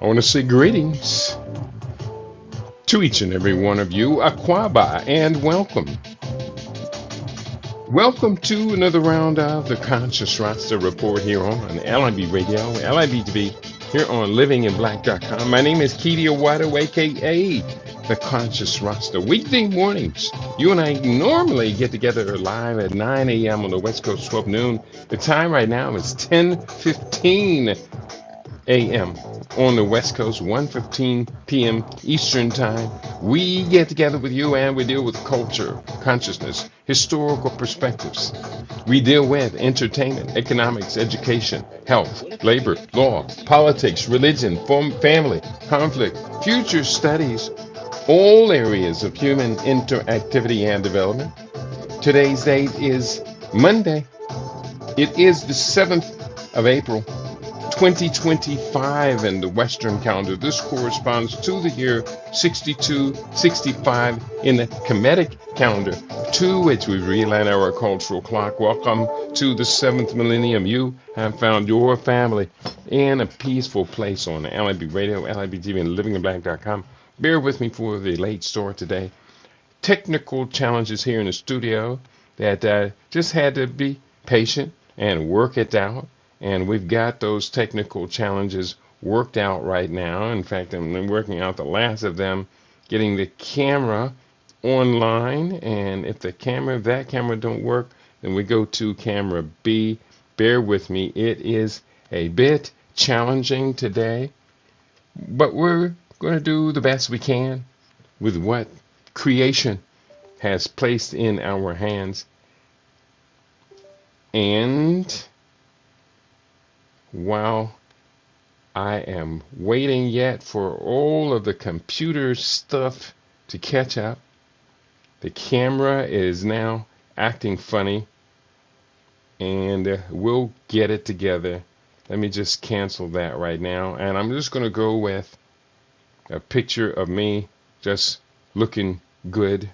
I want to say greetings to each and every one of you, Aquaba, and welcome. Welcome to another round of the Conscious Rasta Report here on LIB Radio, LIB here on livinginblack.com. My name is Keedy Awato, aka the Conscious Rasta. Weekday mornings, you and I normally get together live at 9 a.m. on the West Coast, 12 noon. The time right now is 10:15 a.m. on the West Coast, 1:15 p.m. Eastern Time. We get together with you and we deal with culture, consciousness, historical perspectives. We deal with entertainment, economics, education, health, labor, law, politics, religion, family, conflict, future studies, all areas of human interactivity and development. Today's date is Monday. It is the 7th of April, 2025 in the Western calendar. This corresponds to the year 6265 in the Kemetic calendar, to which we realign our cultural clock. Welcome to the 7th millennium. You have found your family in a peaceful place on LIB Radio, LIB TV, and livinginblack.com. Bear with me for the late start today. Technical challenges here in the studio that just had to be patient and work it out. And we've got those technical challenges worked out right now. In fact, I'm working out the last of them, getting the camera online. And if that camera don't work, then we go to camera B. Bear with me. It is a bit challenging today, but we're going to do the best we can with what creation has placed in our hands. And while I am waiting yet for all of the computer stuff to catch up, the camera is now acting funny, and we'll get it together. Let me just cancel that right now, and I'm just going to go with a picture of me just looking good.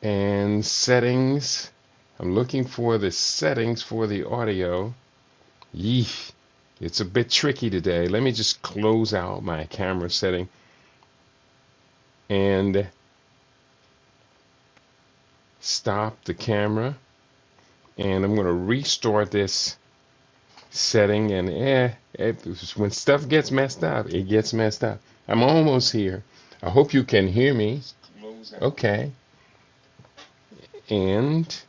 And settings. I'm looking for the settings for the audio. Yeesh, it's a bit tricky today. Let me just close out my camera setting and stop the camera. And I'm going to restart this setting. And when stuff gets messed up, it gets messed up. I'm almost here. I hope you can hear me. Okay. And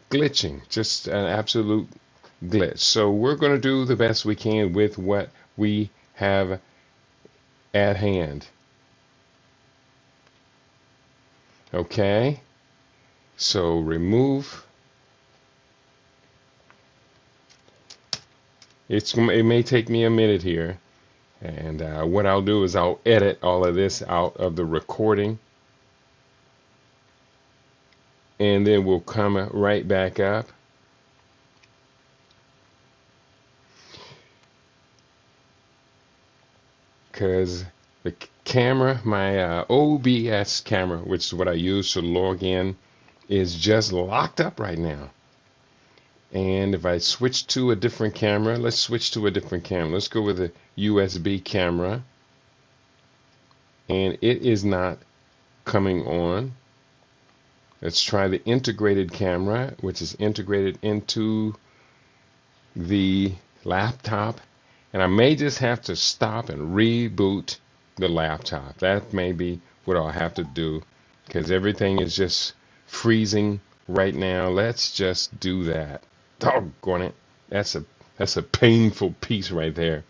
glitching, just an absolute glitch. So we're going to do the best we can with what we have at hand. Okay, so remove. It may take me a minute here, and what I'll do is I'll edit all of this out of the recording, and then we'll come right back up. Because the camera, my OBS camera, which is what I use to log in, is just locked up right now. And if I switch to a different camera, let's switch to a different camera. Let's go with a USB camera. And it is not coming on. Let's try the integrated camera, which is integrated into the laptop. And I may just have to stop and reboot the laptop. That may be what I'll have to do, because everything is just freezing right now. Let's just do that. Doggone it. That's a painful piece right there.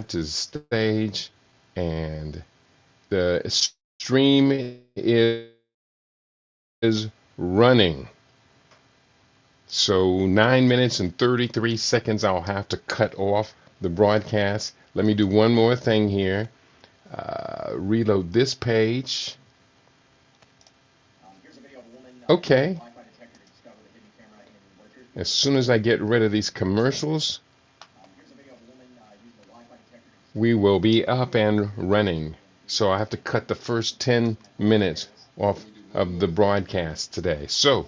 to stage, and the stream is running. So 9 minutes and 33 seconds, I'll have to cut off the broadcast. Let me do one more thing here. Reload this page. Okay. As soon as I get rid of these commercials, we will be up and running. So I have to cut the first 10 minutes off of the broadcast today. So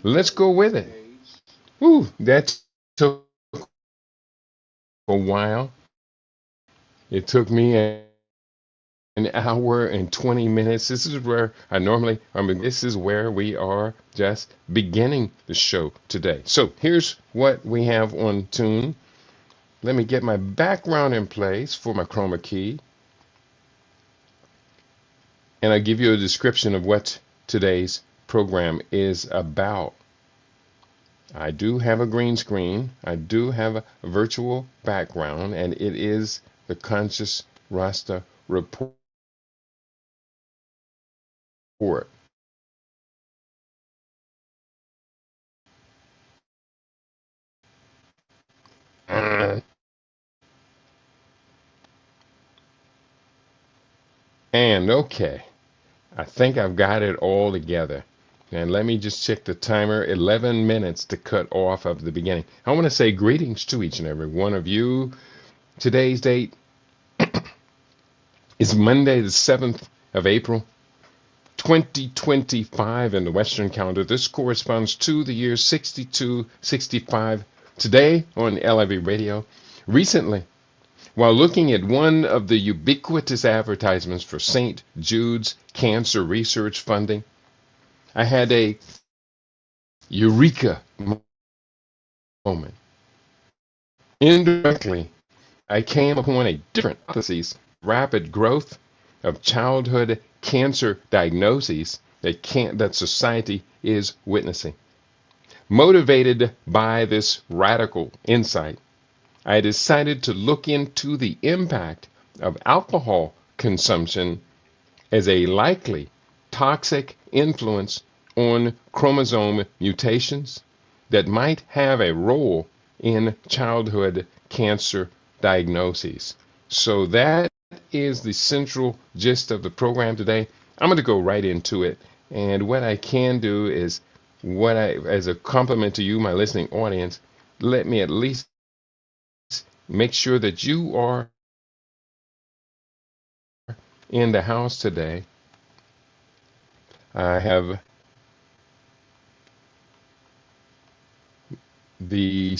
let's go with it. Ooh, that took a while. It took me an hour and 20 minutes. This is where this is where we are just beginning the show today. So here's what we have on tune. Let me get my background in place for my chroma key. And I'll give you a description of what today's program is about. I do have a green screen. I do have a virtual background, and it is the Conscious Rasta Report. And okay, I think I've got it all together. And let me just check the timer. 11 minutes to cut off of the beginning. I want to say greetings to each and every one of you. Today's date is Monday, the 7th of April, 2025 in the Western calendar. This corresponds to the year 6265. Today on LIV Radio. Recently, while looking at one of the ubiquitous advertisements for St. Jude's Cancer Research Funding, I had a eureka moment. Indirectly, I came upon a different hypothesis: rapid growth of childhood cancer diagnoses that society is witnessing. Motivated by this radical insight, I decided to look into the impact of alcohol consumption as a likely toxic influence on chromosome mutations that might have a role in childhood cancer diagnoses. So that is the central gist of the program today. I'm going to go right into it. And what I can do is, as a compliment to you, my listening audience, let me at least make sure that you are in the house today. I have the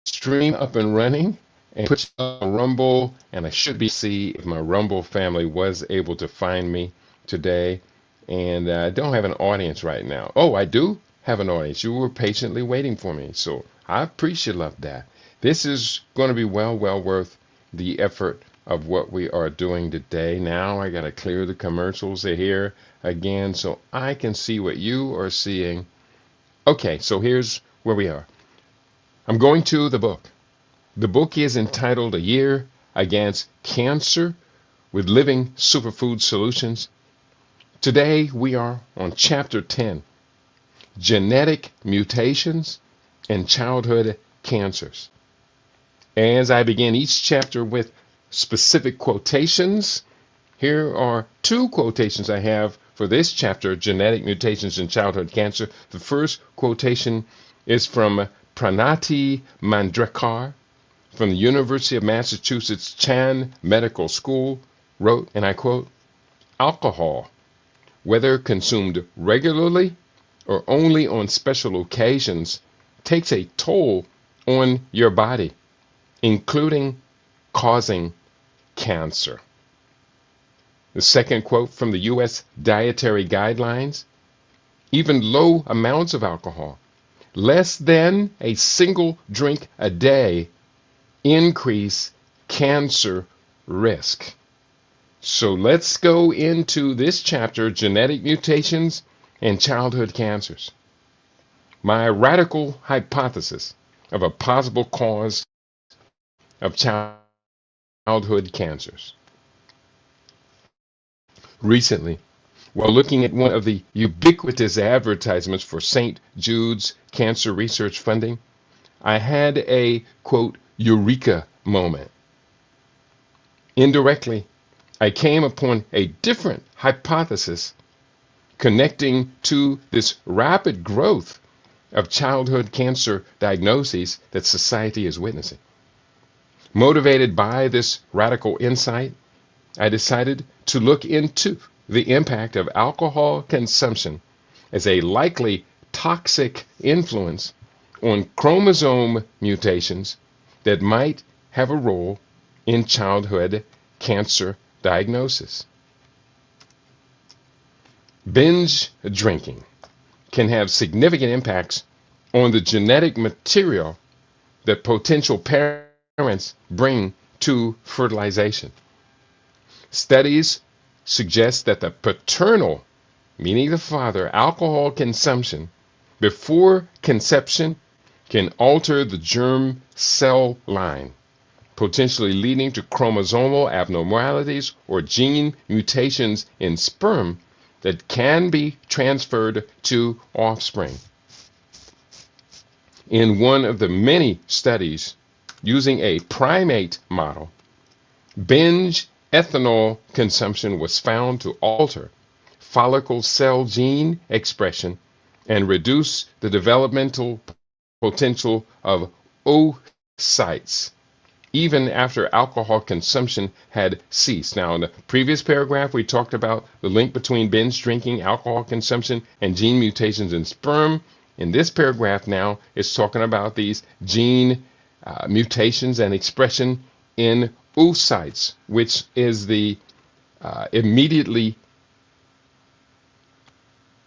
stream up and running and put on Rumble, and I should see if my Rumble family was able to find me today. And I don't have an audience right now. Oh, I do have an audience. You were patiently waiting for me, so I appreciate that. This is going to be well worth the effort of what we are doing today. Now I got to clear the commercials here again so I can see what you are seeing. Okay, so here's where we are. I'm going to the book. The book is entitled A Year Against Cancer with Living Superfood Solutions. Today we are on Chapter 10, Genetic Mutations and Childhood Cancers. As I begin each chapter with specific quotations, here are two quotations I have for this chapter, Genetic Mutations and Childhood Cancer. The first quotation is from Pranati Mandrekar from the University of Massachusetts Chan Medical School, wrote, and I quote, "Alcohol, whether consumed regularly or only on special occasions, takes a toll on your body, including causing cancer." The second quote from the U.S. Dietary Guidelines: "Even low amounts of alcohol, less than a single drink a day, increase cancer risk." So let's go into this chapter, Genetic Mutations and Childhood Cancers. My radical hypothesis of a possible cause of childhood childhood cancers. Recently, while looking at one of the ubiquitous advertisements for St. Jude's cancer research funding, I had a, quote, eureka moment. Indirectly, I came upon a different hypothesis connecting to this rapid growth of childhood cancer diagnoses that society is witnessing. Motivated by this radical insight, I decided to look into the impact of alcohol consumption as a likely toxic influence on chromosome mutations that might have a role in childhood cancer diagnosis. Binge drinking can have significant impacts on the genetic material that potential parents bring to fertilization. Studies suggest that the paternal, meaning the father, alcohol consumption before conception can alter the germ cell line, potentially leading to chromosomal abnormalities or gene mutations in sperm that can be transferred to offspring. In one of the many studies using a primate model, binge ethanol consumption was found to alter follicle cell gene expression and reduce the developmental potential of oocytes, even after alcohol consumption had ceased. Now, in the previous paragraph, we talked about the link between binge drinking, alcohol consumption, and gene mutations in sperm. In this paragraph now, it's talking about these gene mutations and expression in oocytes, which is the immediately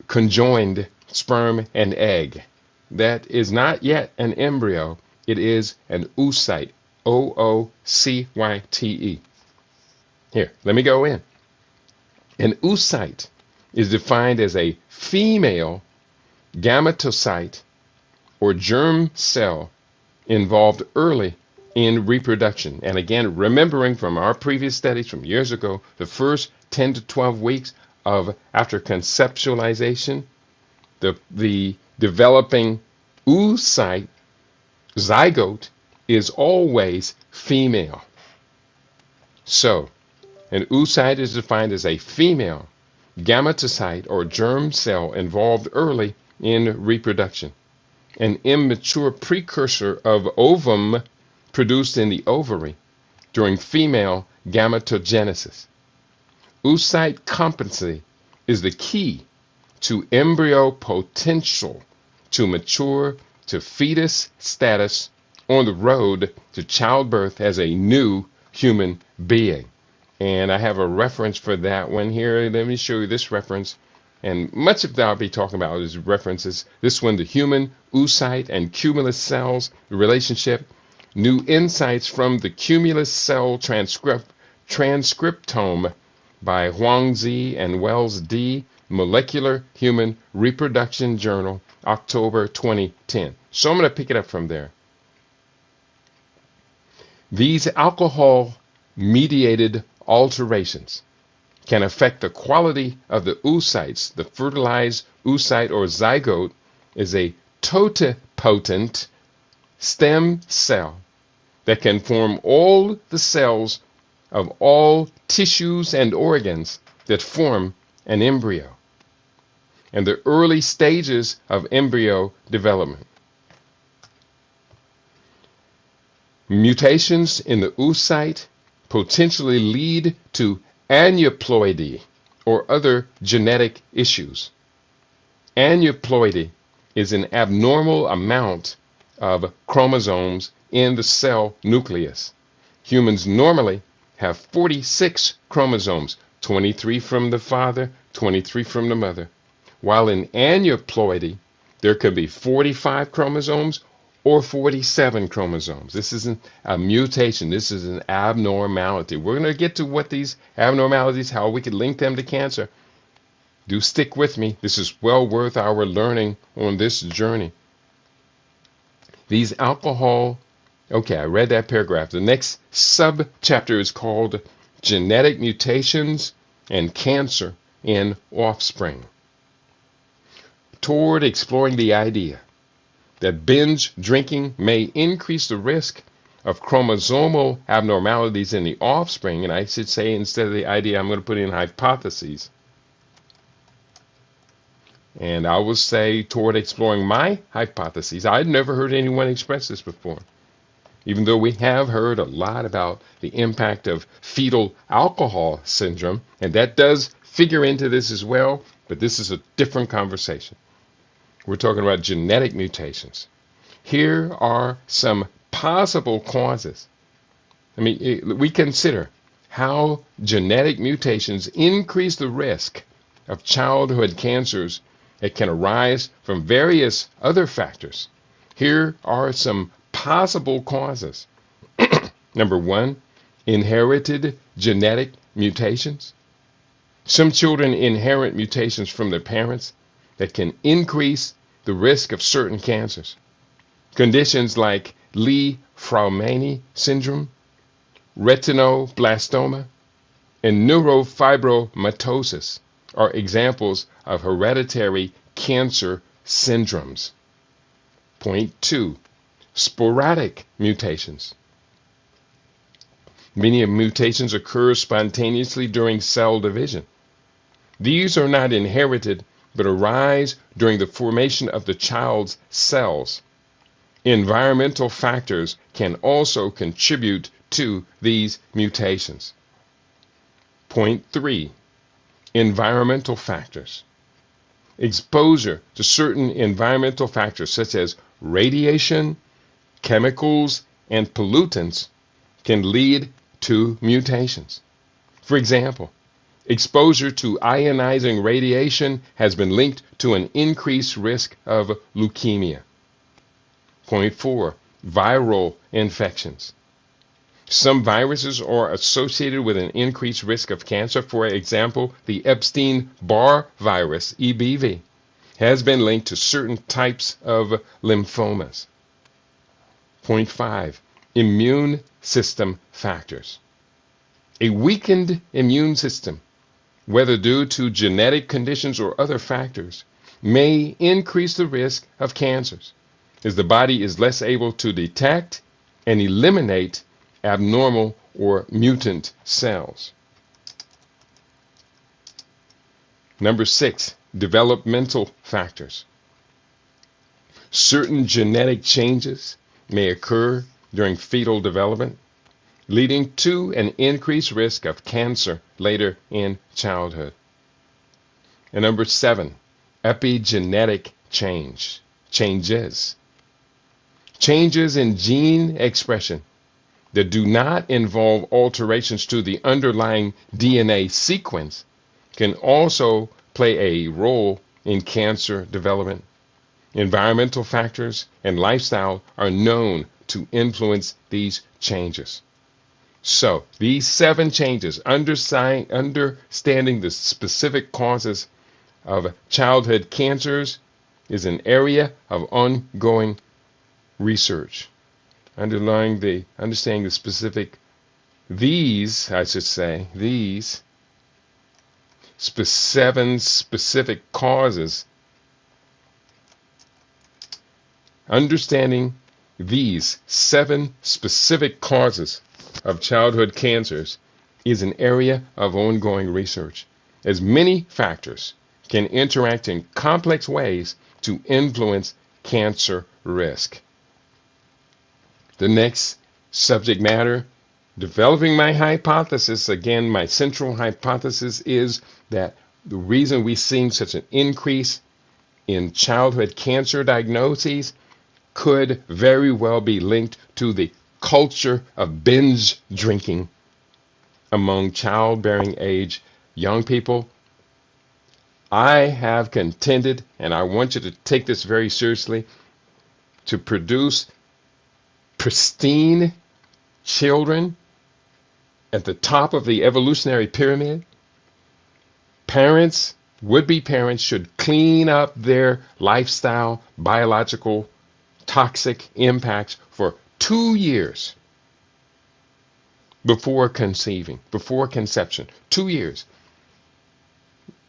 conjoined sperm and egg. That is not yet an embryo. It is an oocyte. oocyte. Here, let me go in. An oocyte is defined as a female gametocyte or germ cell involved early in reproduction. And again, remembering from our previous studies from years ago, the first 10 to 12 weeks of after conceptualization, the developing oocyte zygote is always female. So, an oocyte is defined as a female gametocyte or germ cell involved early in reproduction, an immature precursor of ovum produced in the ovary during female gametogenesis. Oocyte competency is the key to embryo potential to mature to fetus status on the road to childbirth as a new human being. And I have a reference for that one here. Let me show you this reference. And much of that I'll be talking about is references. This one, the human oocyte and cumulus cells, the relationship, new insights from the cumulus cell transcriptome by Huangzi and Wells D. Molecular Human Reproduction Journal, October 2010. So I'm going to pick it up from there. These alcohol-mediated alterations can affect the quality of the oocytes. The fertilized oocyte or zygote is a totipotent stem cell that can form all the cells of all tissues and organs that form an embryo, and the early stages of embryo development. Mutations in the oocyte potentially lead to aneuploidy or other genetic issues. Aneuploidy is an abnormal amount of chromosomes in the cell nucleus. Humans normally have 46 chromosomes, 23 from the father, 23 from the mother, while in aneuploidy, there could be 45 chromosomes or 47 chromosomes. This isn't a mutation. This is an abnormality. We're going to get to what these abnormalities, how we can link them to cancer. Do stick with me. This is well worth our learning on this journey. These alcohol Okay, I read that paragraph. The next sub-chapter is called Genetic Mutations and Cancer in Offspring. Toward exploring the idea that binge drinking may increase the risk of chromosomal abnormalities in the offspring, and I should say instead of the idea, I'm going to put in hypotheses. And I will say toward exploring my hypotheses. I'd never heard anyone express this before. Even though we have heard a lot about the impact of fetal alcohol syndrome, and that does figure into this as well, but this is a different conversation. We're talking about genetic mutations. Here are some possible causes. We consider how genetic mutations increase the risk of childhood cancers that can arise from various other factors. Here are some possible causes. Number one, inherited genetic mutations. Some children inherit mutations from their parents that can increase the risk of certain cancers. Conditions like Lee-Fraumeni syndrome, retinoblastoma, and neurofibromatosis are examples of hereditary cancer syndromes. Point two, sporadic mutations. Many mutations occur spontaneously during cell division. These are not inherited, but arise during the formation of the child's cells. Environmental factors can also contribute to these mutations. Point three, environmental factors. Exposure to certain environmental factors such as radiation, chemicals, and pollutants can lead to mutations. For example, exposure to ionizing radiation has been linked to an increased risk of leukemia. Point four, viral infections. Some viruses are associated with an increased risk of cancer. For example, the Epstein-Barr virus, EBV, has been linked to certain types of lymphomas. Point five, immune system factors. A weakened immune system, whether due to genetic conditions or other factors, may increase the risk of cancers, as the body is less able to detect and eliminate abnormal or mutant cells. Number six, developmental factors. Certain genetic changes may occur during fetal development, leading to an increased risk of cancer later in childhood. And number seven, epigenetic changes. Changes in gene expression that do not involve alterations to the underlying DNA sequence can also play a role in cancer development. Environmental factors and lifestyle are known to influence these changes. So, these 7 changes, understanding the specific causes of childhood cancers, is an area of ongoing research. Understanding the specific, these 7 specific causes, understanding these 7 specific causes of childhood cancers is an area of ongoing research, as many factors can interact in complex ways to influence cancer risk. The next subject matter, developing my hypothesis. Again, my central hypothesis is that the reason we've seen such an increase in childhood cancer diagnoses could very well be linked to the culture of binge drinking among childbearing age young people. I have contended, and I want you to take this very seriously, to produce pristine children at the top of the evolutionary pyramid. Parents, would-be parents, should clean up their lifestyle, biological, toxic impacts for 2 years before conception. 2 years.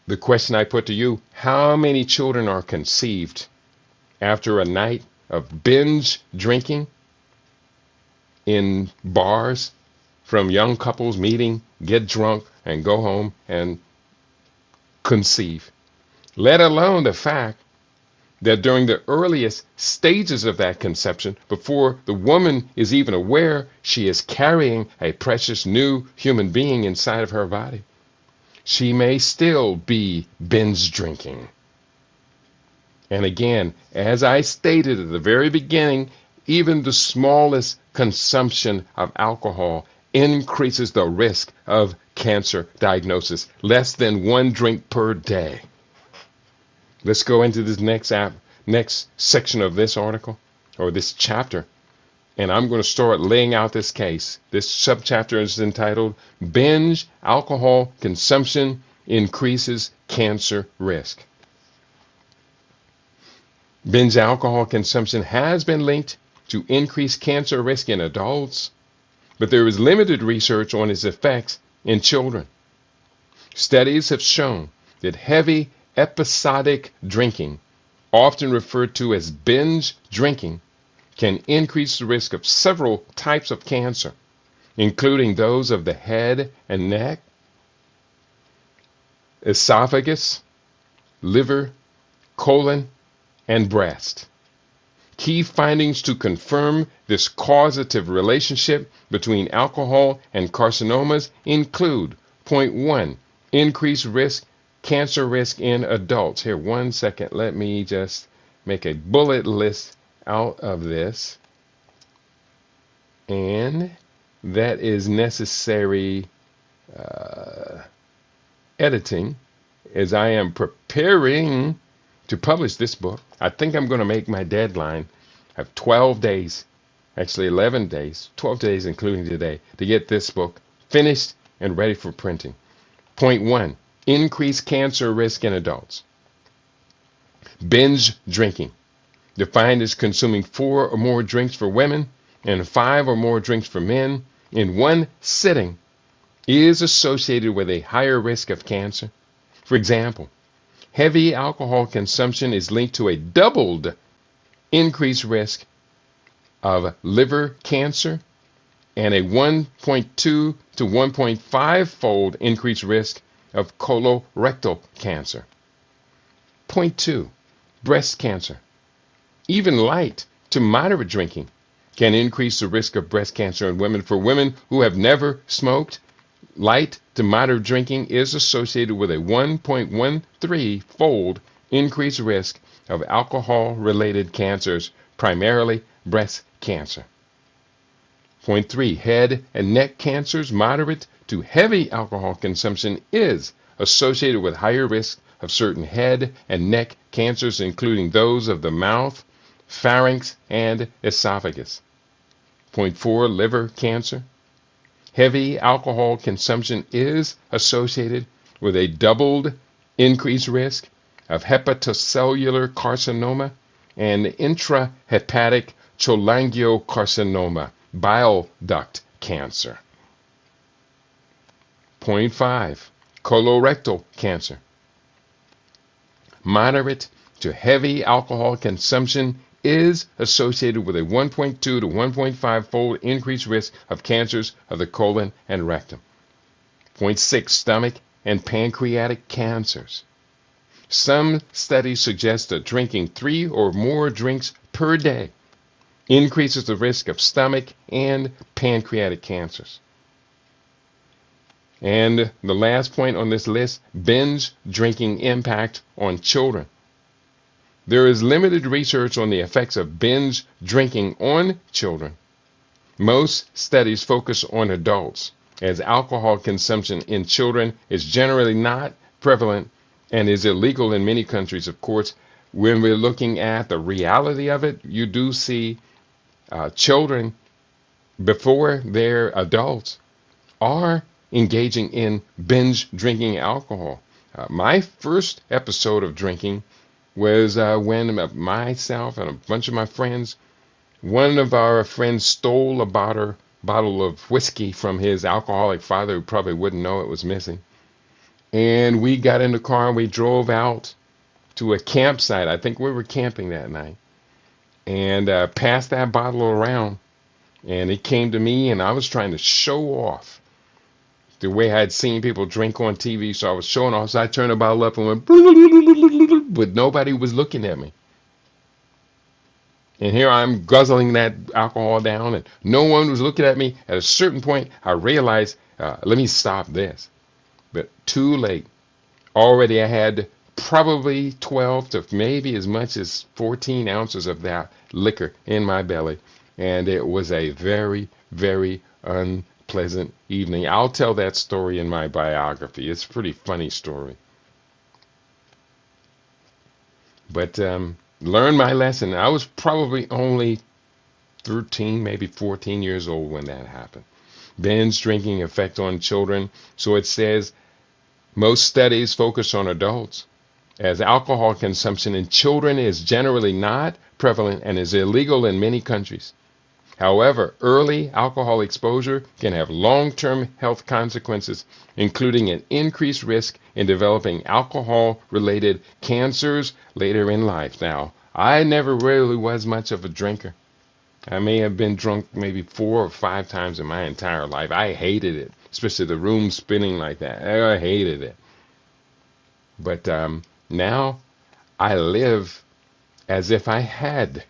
The question I put to you, how many children are conceived after a night of binge drinking in bars from young couples meeting, get drunk, and go home and conceive? Let alone the fact that during the earliest stages of that conception, before the woman is even aware she is carrying a precious new human being inside of her body, she may still be binge drinking. And again, as I stated at the very beginning, even the smallest consumption of alcohol increases the risk of cancer diagnosis. Less than 1 drink per day. Let's go into this next section of this article, or this chapter, and I'm going to start laying out this case. This subchapter is entitled Binge Alcohol Consumption Increases Cancer Risk. Binge alcohol consumption has been linked to increased cancer risk in adults, but there is limited research on its effects in children. Studies have shown that heavy episodic drinking, often referred to as binge drinking, can increase the risk of several types of cancer, including those of the head and neck, esophagus, liver, colon, and breast. Key findings to confirm this causative relationship between alcohol and carcinomas include: point 1, increased cancer risk in adults. Here, 1 second. Let me just make a bullet list out of this. And that is necessary editing as I am preparing to publish this book. I think I'm going to make my deadline. I have 12 days, actually 11 days, 12 days including today, to get this book finished and ready for printing. Point 1, increased cancer risk in adults. Binge drinking, defined as consuming 4 or more drinks for women and 5 or more drinks for men in one sitting, is associated with a higher risk of cancer. For example, heavy alcohol consumption is linked to a doubled increased risk of liver cancer and a 1.2 to 1.5 fold increased risk of colorectal cancer. Point 2, breast cancer. Even light to moderate drinking can increase the risk of breast cancer in women. For women who have never smoked, light to moderate drinking is associated with a 1.13 fold increased risk of alcohol-related cancers, primarily breast cancer. Point 3, head and neck cancers. Moderate to heavy alcohol consumption is associated with higher risk of certain head and neck cancers, including those of the mouth, pharynx, and esophagus. Point 4, liver cancer. Heavy alcohol consumption is associated with a doubled increased risk of hepatocellular carcinoma and intrahepatic cholangiocarcinoma, bile duct cancer. Point 5, colorectal cancer. Moderate to heavy alcohol consumption is associated with a 1.2 to 1.5 fold increased risk of cancers of the colon and rectum. Point 6, stomach and pancreatic cancers. Some studies suggest that drinking 3 or more drinks per day increases the risk of stomach and pancreatic cancers. And the last point on this list, binge drinking impact on children. There is limited research on the effects of binge drinking on children. Most studies focus on adults, as alcohol consumption in children is generally not prevalent and is illegal in many countries. Of course, when we're looking at the reality of it, you do see children before they're adults are engaging in binge drinking alcohol. My first episode of drinking was when myself and a bunch of my friends One of our friends stole a bottle of whiskey from his alcoholic father, who probably wouldn't know it was missing. And we got in the car and we drove out to a campsite. I think we were camping that night, and passed that bottle around. And it came to me, and I was trying to show off the way I had seen people drink on TV. So I was showing off. So I turned the bottle up and went, but nobody was looking at me. And here I'm guzzling that alcohol down, and no one was looking at me. At a certain point, I realized, let me stop this. But too late. Already I had probably 12 to maybe as much as 14 ounces of that liquor in my belly. And it was a very, very unpleasant evening. I'll tell that story in my biography. It's a pretty funny story. But learned my lesson. I was probably only 13, maybe 14 years old when that happened. Binge drinking effect on children. So it says most studies focus on adults, as alcohol consumption in children is generally not prevalent and is illegal in many countries. However, early alcohol exposure can have long-term health consequences, including an increased risk in developing alcohol-related cancers later in life. Now, I never really was much of a drinker. I may have been drunk maybe 4 or 5 times in my entire life. I hated it, especially the room spinning like that. I hated it. But now I live as if I had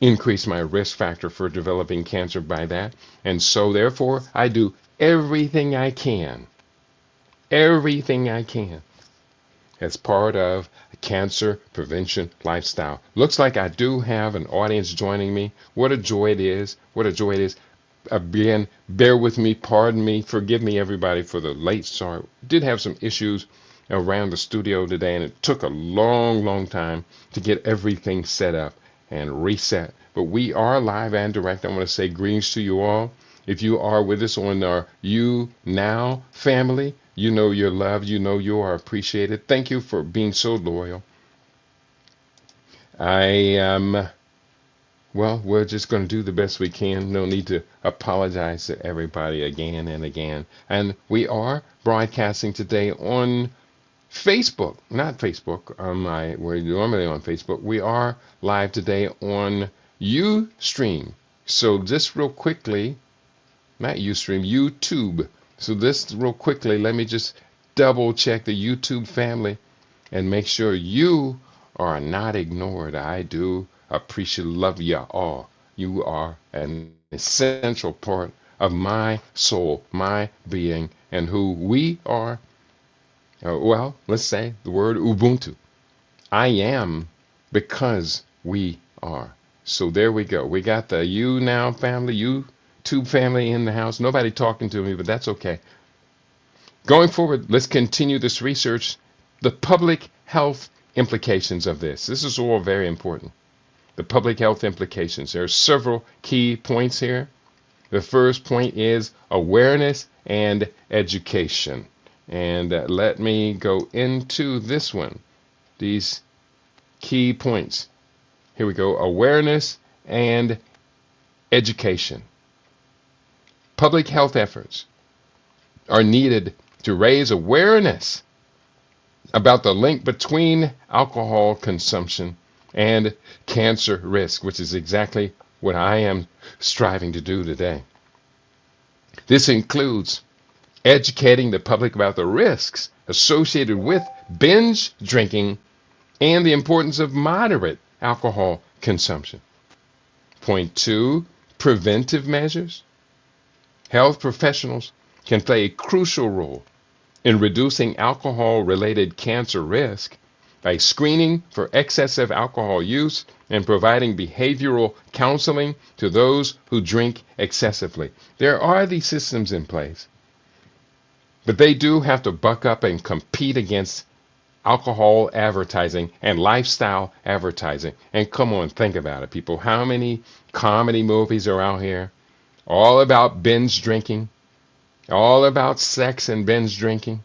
increased my risk factor for developing cancer by that. And so therefore, I do everything I can as part of a cancer prevention lifestyle. Looks like I do have an audience joining me. What a joy it is. What a joy it is. Again, bear with me, pardon me, forgive me everybody for the late start. Did have some issues around the studio today, and it took a long, long time to get everything set up and reset. But we are live and direct. I want to say greetings to you all. If you are with us on our You Now family, you know you're loved, you know you are appreciated. Thank you for being so loyal. Well, we're just going to do the best we can. No need to apologize to everybody again and again. And we are broadcasting today on Facebook, not Facebook. We're normally on Facebook. We are live today on Ustream. So just real quickly, not Ustream, YouTube. So this real quickly, let me just double check the YouTube family and make sure you are not ignored. I do appreciate, love you all. You are an essential part of my soul, my being, and who we are. Well, let's say the word Ubuntu. I am because we are. So there we go. We got the You Now family, YouTube family in the house. Nobody talking to me, but that's okay. Going forward, let's continue this research. The public health implications of this. This is all very important. The public health implications. There are several key points here. The first point is awareness and education. And let me go into this one. These key points. Here we go. Awareness and education. Public health efforts are needed to raise awareness about the link between alcohol consumption and cancer risk, which is exactly what I am striving to do today. This includes educating the public about the risks associated with binge drinking and the importance of moderate alcohol consumption. Point 2, preventive measures. Health professionals can play a crucial role in reducing alcohol-related cancer risk by screening for excessive alcohol use and providing behavioral counseling to those who drink excessively. There are these systems in place, but they do have to buck up and compete against alcohol advertising and lifestyle advertising. And come on, think about it, people. How many comedy movies are out here all about binge drinking, all about sex and binge drinking?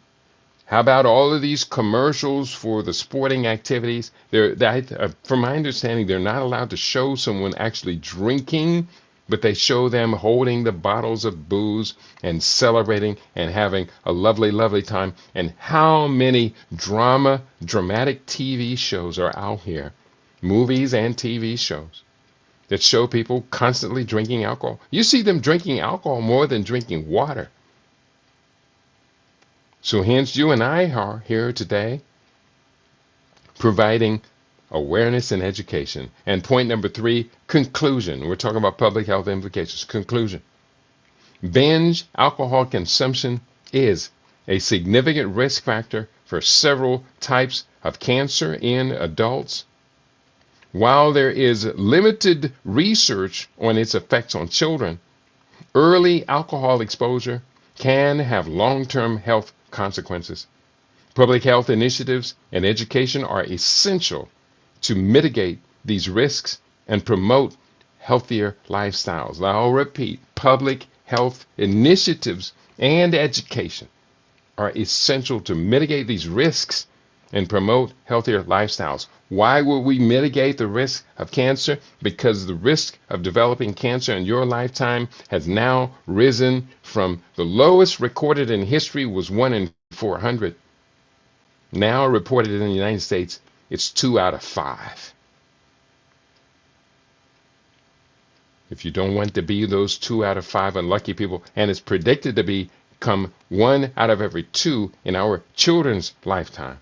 How about all of these commercials for the sporting activities? From my understanding, they're not allowed to show someone actually drinking, but they show them holding the bottles of booze and celebrating and having a lovely, lovely time. And how many dramatic TV shows are out here, movies and TV shows, that show people constantly drinking alcohol? You see them drinking alcohol more than drinking water. So hence you and I are here today providing awareness and education. And point number 3, conclusion. We're talking about public health implications. Conclusion. Binge alcohol consumption is a significant risk factor for several types of cancer in adults. While there is limited research on its effects on children, early alcohol exposure can have long-term health consequences. Public health initiatives and education are essential to mitigate these risks and promote healthier lifestyles. I'll repeat, public health initiatives and education are essential to mitigate these risks and promote healthier lifestyles. Why would we mitigate the risk of cancer? Because the risk of developing cancer in your lifetime has now risen from the lowest recorded in history was 1 in 400. Now reported in the United States, it's 2 out of 5. If you don't want to be those 2 out of 5 unlucky people, and it's predicted to become 1 out of every 2 in our children's lifetime.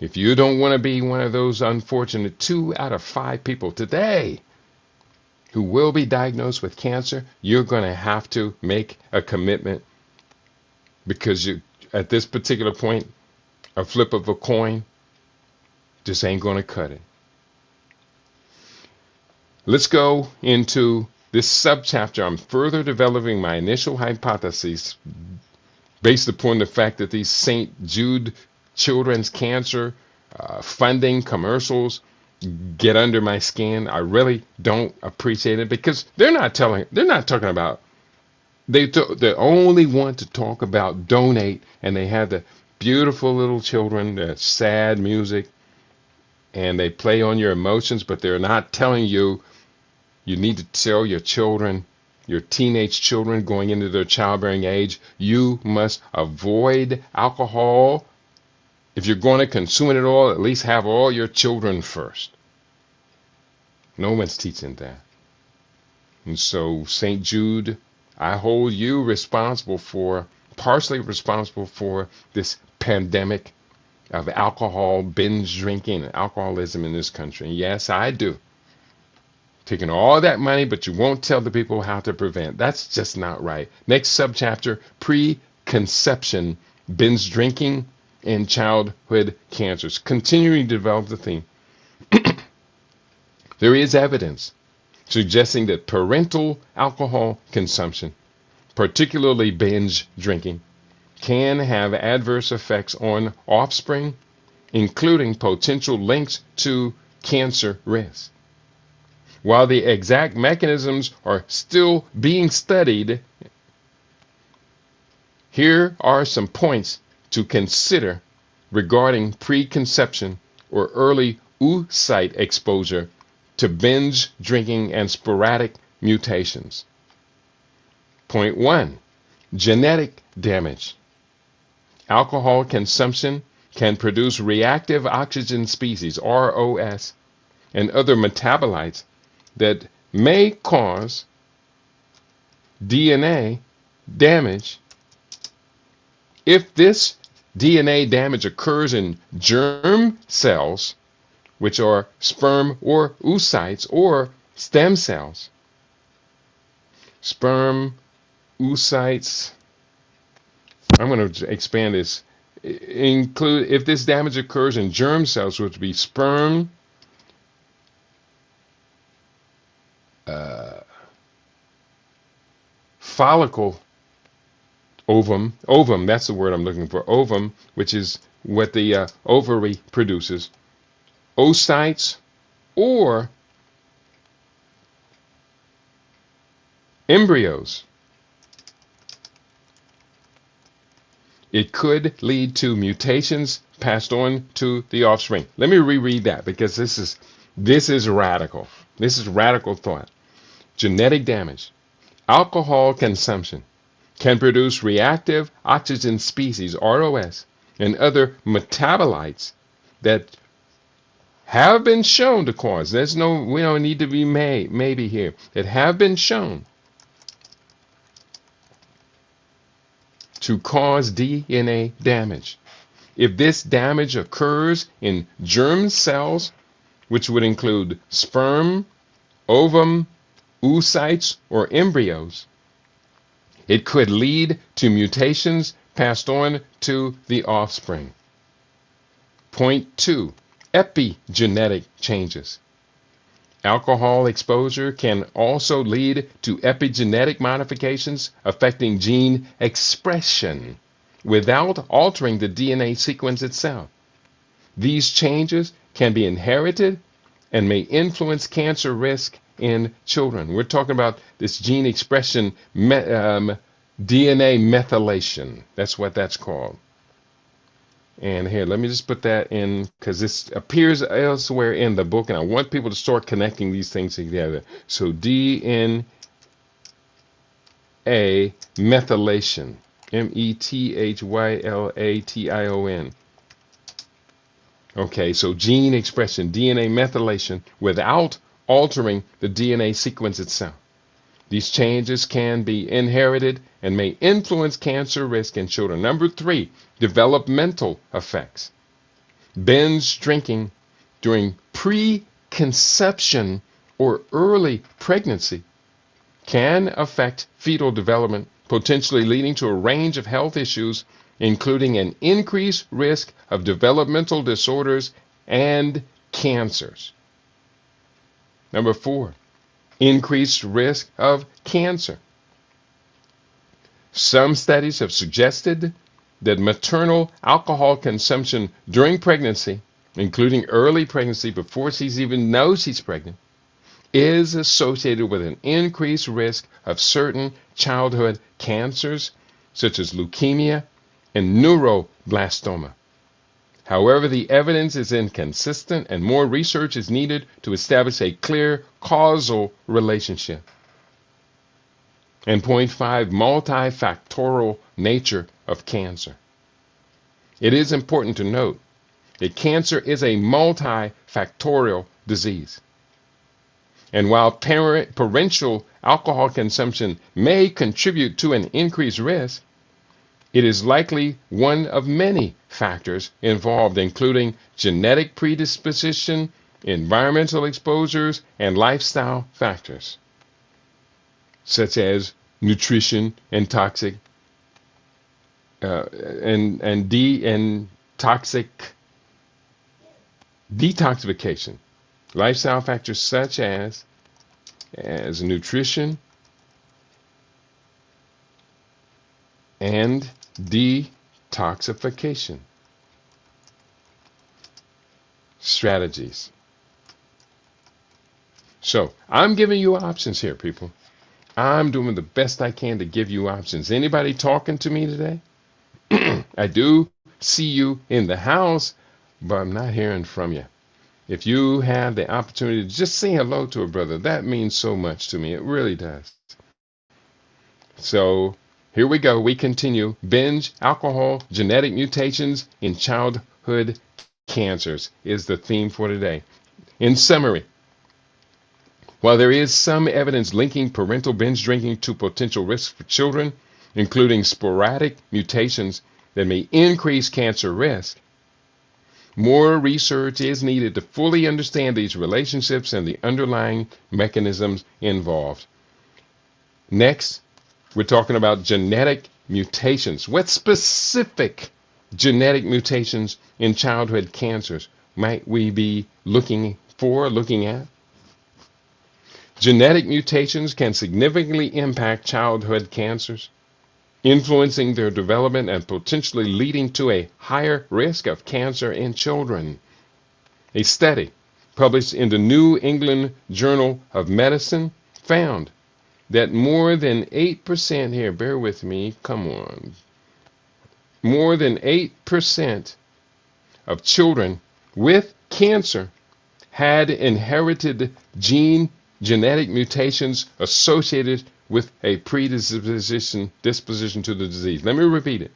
If you don't want to be one of those unfortunate 2 out of 5 people today who will be diagnosed with cancer, you're going to have to make a commitment, because you, at this particular point, a flip of a coin just ain't going to cut it. Let's go into this subchapter. I'm further developing my initial hypotheses based upon the fact that these St. Jude children's cancer funding commercials get under my skin. I really don't appreciate it, because they're not talking about, they only want to talk about donate, and they have the beautiful little children, the sad music, and they play on your emotions, but they're not telling you need to tell your children, your teenage children going into their childbearing age, you must avoid alcohol. If you're going to consume it at all, at least have all your children first. No one's teaching that. And so, St. Jude, I hold you partially responsible for this pandemic of alcohol, binge drinking, and alcoholism in this country. And yes, I do. Taking all that money, but you won't tell the people how to prevent. That's just not right. Next subchapter, preconception, binge drinking, and childhood cancers. Continuing to develop the theme. There is evidence suggesting that parental alcohol consumption, particularly binge drinking, can have adverse effects on offspring, including potential links to cancer risk. While the exact mechanisms are still being studied, here are some points to consider regarding preconception or early oocyte exposure to binge drinking and sporadic mutations. Point 1, genetic damage. Alcohol consumption can produce reactive oxygen species, ROS, and other metabolites that may cause DNA damage. If this DNA damage occurs in germ cells, which are sperm or oocytes or stem cells. Sperm, oocytes, I'm going to expand this. Include, if this damage occurs in germ cells, which would be sperm, follicle, ovum, that's the word I'm looking for, ovum, which is what the ovary produces, oocytes, or embryos. It could lead to mutations passed on to the offspring. Let me reread that because this is radical. This is radical thought. Genetic damage. Alcohol consumption can produce reactive oxygen species, ROS, and other metabolites that have been shown to cause, we don't need to be maybe here, that have been shown to cause DNA damage. If this damage occurs in germ cells, which would include sperm, ovum, oocytes, or embryos, it could lead to mutations passed on to the offspring. Point 2. Epigenetic changes. Alcohol exposure can also lead to epigenetic modifications affecting gene expression without altering the DNA sequence itself. These changes can be inherited and may influence cancer risk in children. We're talking about this gene expression, DNA methylation. That's what that's called. And here, let me just put that in because this appears elsewhere in the book, and I want people to start connecting these things together. So DNA methylation, methylation. Okay, so gene expression, DNA methylation, without altering the DNA sequence itself. These changes can be inherited and may influence cancer risk in children. Number 3, developmental effects. Binge drinking during preconception or early pregnancy can affect fetal development, potentially leading to a range of health issues, including an increased risk of developmental disorders and cancers. Number 4, increased risk of cancer. Some studies have suggested that maternal alcohol consumption during pregnancy, including early pregnancy before she even knows she's pregnant, is associated with an increased risk of certain childhood cancers, such as leukemia and neuroblastoma. However, the evidence is inconsistent and more research is needed to establish a clear causal relationship. And point 5, multifactorial nature of cancer. It is important to note that cancer is a multifactorial disease. And while parental alcohol consumption may contribute to an increased risk, it is likely one of many factors involved, including genetic predisposition, environmental exposures, and lifestyle factors, such as nutrition and toxic detoxification. Lifestyle factors such as nutrition and detoxification strategies. So I'm giving you options here, people. I'm doing the best I can to give you options. Anybody talking to me today? I do see you in the house, but I'm not hearing from you. If you have the opportunity to just say hello to a brother, that means so much to me. It really does. So here we go. We continue. Binge, alcohol, genetic mutations in childhood cancers is the theme for today. In summary, while there is some evidence linking parental binge drinking to potential risks for children, including sporadic mutations that may increase cancer risk, more research is needed to fully understand these relationships and the underlying mechanisms involved. Next, we're talking about genetic mutations. What specific genetic mutations in childhood cancers might we be looking at? Genetic mutations can significantly impact childhood cancers, influencing their development and potentially leading to a higher risk of cancer in children. A study published in the New England Journal of Medicine found that more than 8% here, bear with me, come on. more than 8% of children with cancer had inherited genetic mutations associated with a predisposition to the disease. Let me repeat it.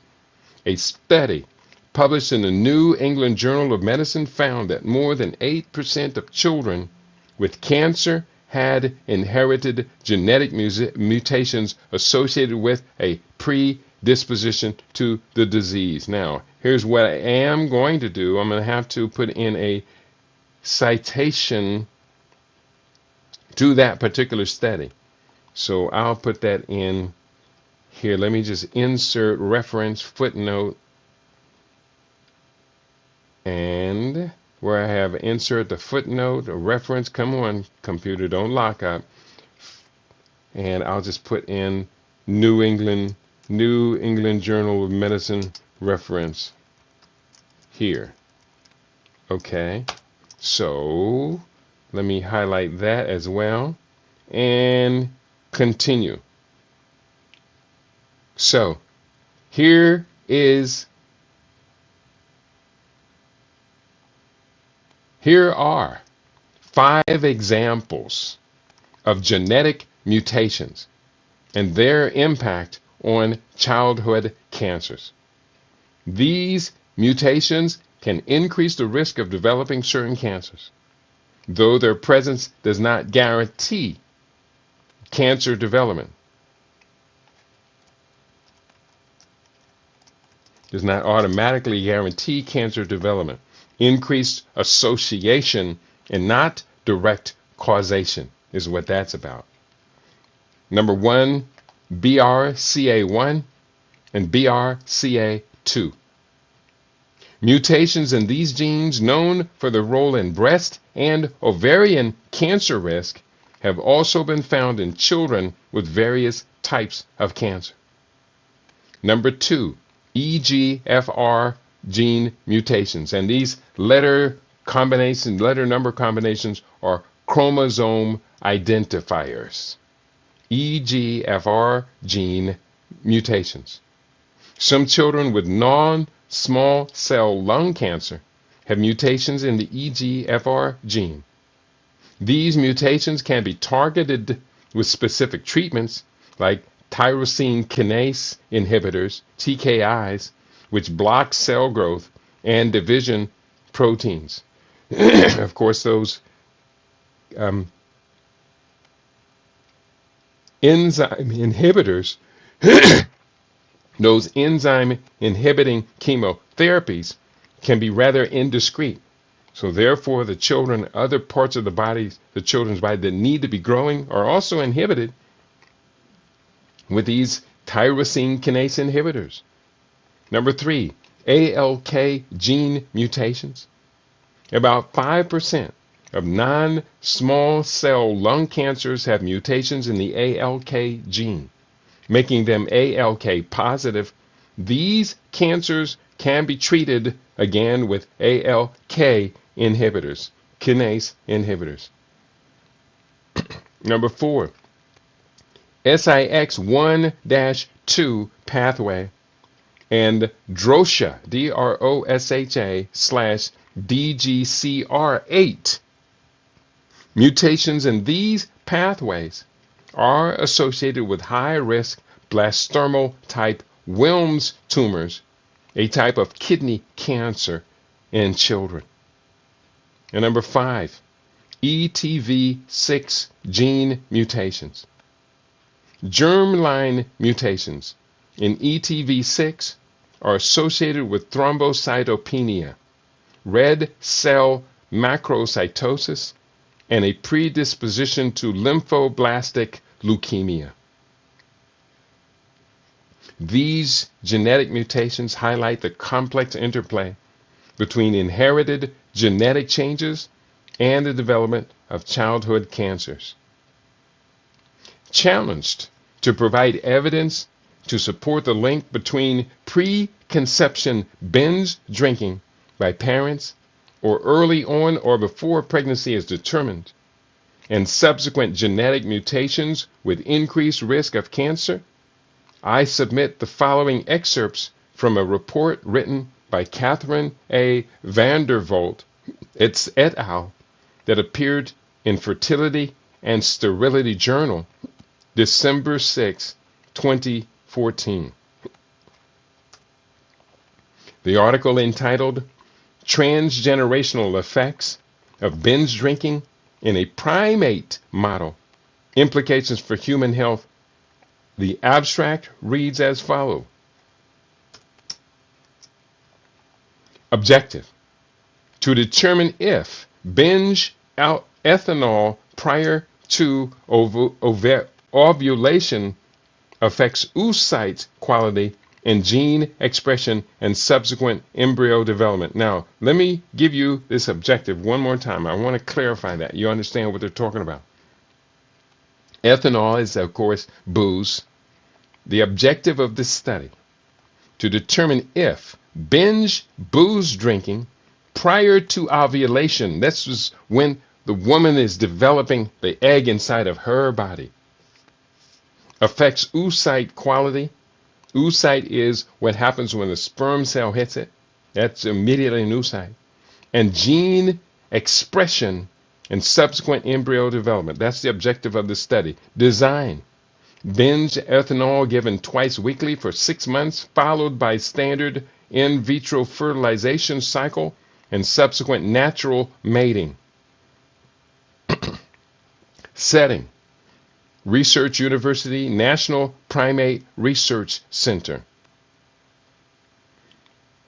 A study published in the New England Journal of Medicine found that more than 8% of children with cancer had inherited genetic mutations associated with a predisposition to the disease. Now, here's what I am going to do. I'm going to have to put in a citation to that particular study. So I'll put that in here. Let me just insert reference footnote, and where I have insert the footnote, a reference, come on computer, don't lock up, and I'll just put in New England Journal of Medicine reference here. Okay, so let me highlight that as well and continue. So here are 5 examples of genetic mutations and their impact on childhood cancers. These mutations can increase the risk of developing certain cancers, though their presence does not guarantee cancer development. Does not automatically guarantee cancer development. Increased association and not direct causation is what that's about. Number 1, BRCA1 and BRCA2. Mutations in these genes, known for their role in breast and ovarian cancer risk, have also been found in children with various types of cancer. Number 2, EGFR gene mutations, and these letter number combinations are chromosome identifiers. EGFR gene mutations. Some children with non-small cell lung cancer have mutations in the EGFR gene. These mutations can be targeted with specific treatments like tyrosine kinase inhibitors, TKIs, which block cell growth and division proteins. Of course, those enzyme inhibitors, those enzyme inhibiting chemotherapies can be rather indiscreet. So therefore, the children, other parts of the body, the children's body that need to be growing are also inhibited with these tyrosine kinase inhibitors. Number 3, ALK gene mutations. About 5% of non-small cell lung cancers have mutations in the ALK gene, making them ALK positive. These cancers can be treated again with ALK inhibitors, kinase inhibitors. Number 4, SIX1-2 pathway and DROSHA, DROSHA/DGCR8. Mutations in these pathways are associated with high-risk blastomal type Wilms tumors, a type of kidney cancer in children. And number 5, ETV6 gene mutations. Germline mutations in ETV6 are associated with thrombocytopenia, red cell macrocytosis, and a predisposition to lymphoblastic leukemia. These genetic mutations highlight the complex interplay between inherited genetic changes and the development of childhood cancers. Challenged to provide evidence to support the link between preconception binge drinking by parents or early on or before pregnancy is determined and subsequent genetic mutations with increased risk of cancer, I submit the following excerpts from a report written by Catherine A. Vandervolt, it's et al., that appeared in Fertility and Sterility Journal, December 6, 2014. The article entitled Transgenerational Effects of Binge Drinking in a Primate Model, Implications for Human Health. The abstract reads as follows. Objective: to determine if binge ethanol prior to ovulation affects oocyte quality and gene expression and subsequent embryo development. Now, let me give you this objective one more time. I want to clarify that you understand what they're talking about. Ethanol is, of course, booze. The objective of this study: to determine if binge booze drinking prior to ovulation, this is when the woman is developing the egg inside of her body, affects oocyte quality. Oocyte is what happens when the sperm cell hits it. That's immediately an oocyte. And gene expression and subsequent embryo development. That's the objective of the study. Design: binge ethanol given twice weekly for 6 months, followed by standard in vitro fertilization cycle and subsequent natural mating. Setting: Research University National Primate Research Center.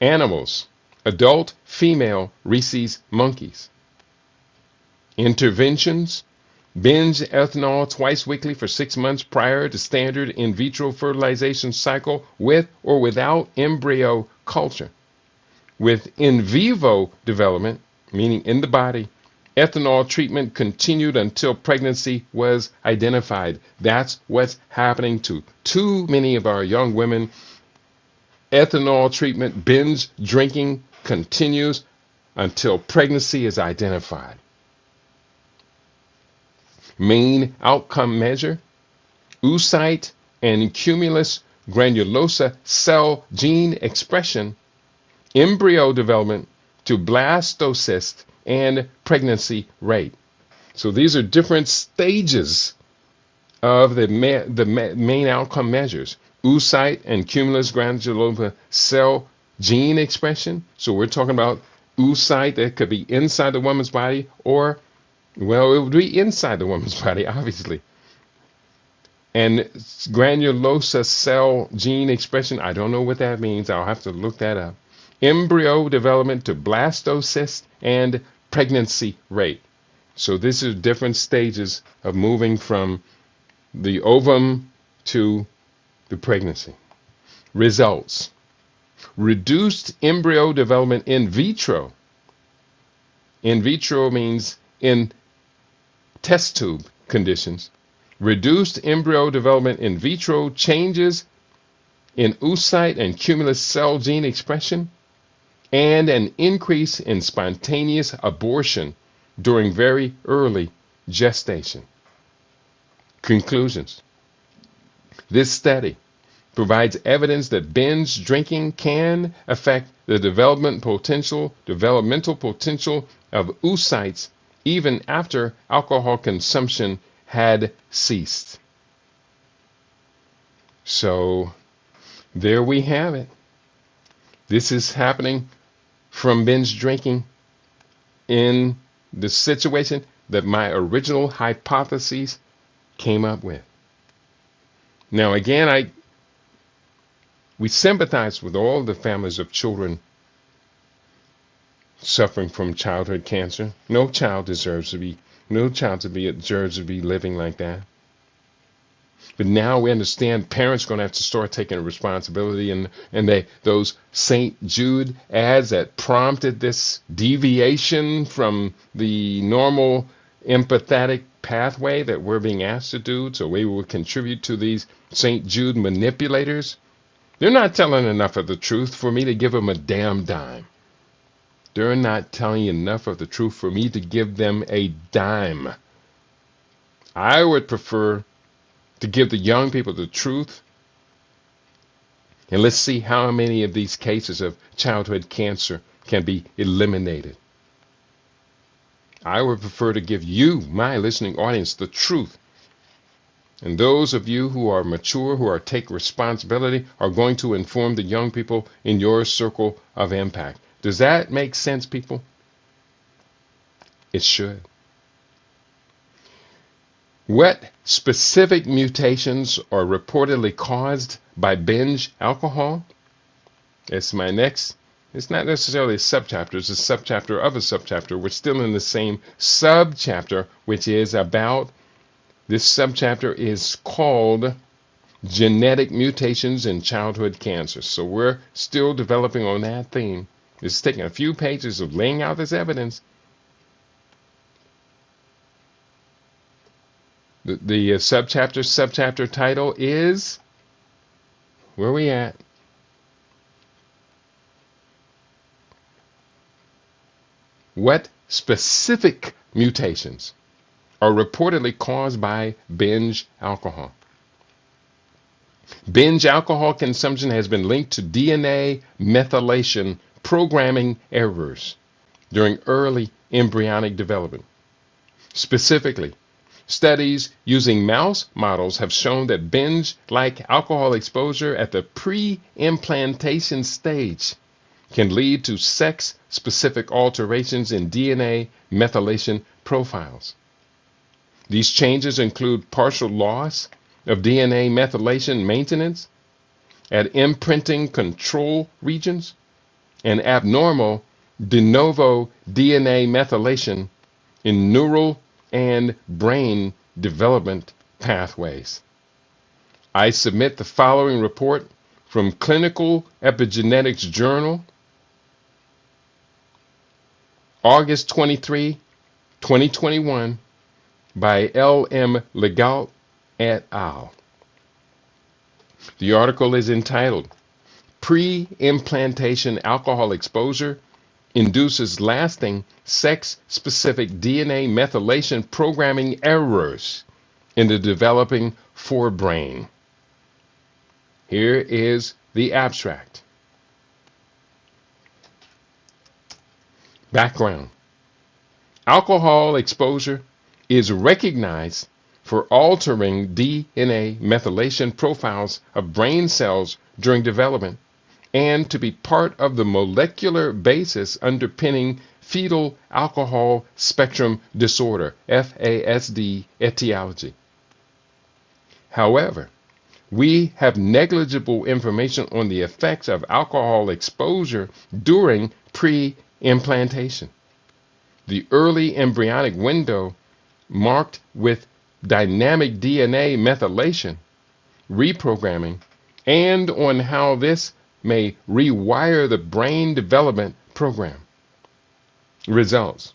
Animals: adult female rhesus monkeys. Interventions: binge ethanol twice weekly for 6 months prior to standard in vitro fertilization cycle with or without embryo culture. With in vivo development, meaning in the body, ethanol treatment continued until pregnancy was identified. That's what's happening to too many of our young women. Ethanol treatment, binge drinking continues until pregnancy is identified. Main outcome measure: oocyte and cumulus granulosa cell gene expression, embryo development to blastocyst, and pregnancy rate. So these are different stages of the main outcome measures. Oocyte and cumulus granulosa cell gene expression. So we're talking about oocyte that could be inside the woman's body, or, well, it would be inside the woman's body, obviously. And granulosa cell gene expression, I don't know what that means. I'll have to look that up. Embryo development to blastocyst and pregnancy rate. So this is different stages of moving from the ovum to the pregnancy. Results: reduced embryo development in vitro. In vitro means in test tube conditions. Reduced embryo development in vitro, changes in oocyte and cumulus cell gene expression, and an increase in spontaneous abortion during very early gestation. Conclusions: this study provides evidence that binge drinking can affect the developmental potential of oocytes even after alcohol consumption had ceased. So there we have it. This is happening from binge drinking in the situation that my original hypotheses came up with. Now again, we sympathize with all the families of children suffering from childhood cancer. No child deserves to be living like that. But now we understand parents are going to have to start taking responsibility, and those St. Jude ads that prompted this deviation from the normal empathetic pathway that we're being asked to do, so we will contribute to these St. Jude manipulators. They're not telling enough of the truth for me to give them a damn dime. They're not telling enough of the truth for me to give them a dime. I would prefer to give the young people the truth And let's see how many of these cases of childhood cancer can be eliminated. I would prefer to give you, my listening audience, the truth. And those of you who are mature, who are take responsibility, are going to inform the young people in your circle of impact. Does that make sense, people? It should. What specific mutations are reportedly caused by binge alcohol? It's my next. It's not necessarily a subchapter. It's a subchapter of a subchapter. We're still in the same subchapter, which is about, this subchapter is called Genetic Mutations in Childhood Cancer. So we're still developing on that theme. It's taking a few pages of laying out this evidence. The subchapter title is, where are we at? What specific mutations are reportedly caused by binge alcohol? Binge alcohol consumption has been linked to DNA methylation programming errors during early embryonic development. Specifically, studies using mouse models have shown that binge-like alcohol exposure at the pre-implantation stage can lead to sex-specific alterations in DNA methylation profiles. These changes include partial loss of DNA methylation maintenance at imprinting control regions and abnormal de novo DNA methylation in neural and brain development pathways. I submit the following report from Clinical Epigenetics Journal, August 23, 2021, by L.M. Legault et al. The article is entitled, Pre-Implantation Alcohol Exposure Induces Lasting Sex-Specific DNA Methylation Programming Errors in the Developing Forebrain. Here is the abstract. Background. Alcohol exposure is recognized for altering DNA methylation profiles of brain cells during development and to be part of the molecular basis underpinning fetal alcohol spectrum disorder, FASD etiology. However, we have negligible information on the effects of alcohol exposure during pre-implantation. The early embryonic window marked with dynamic DNA methylation, reprogramming, and on how this may rewire the brain development program. Results.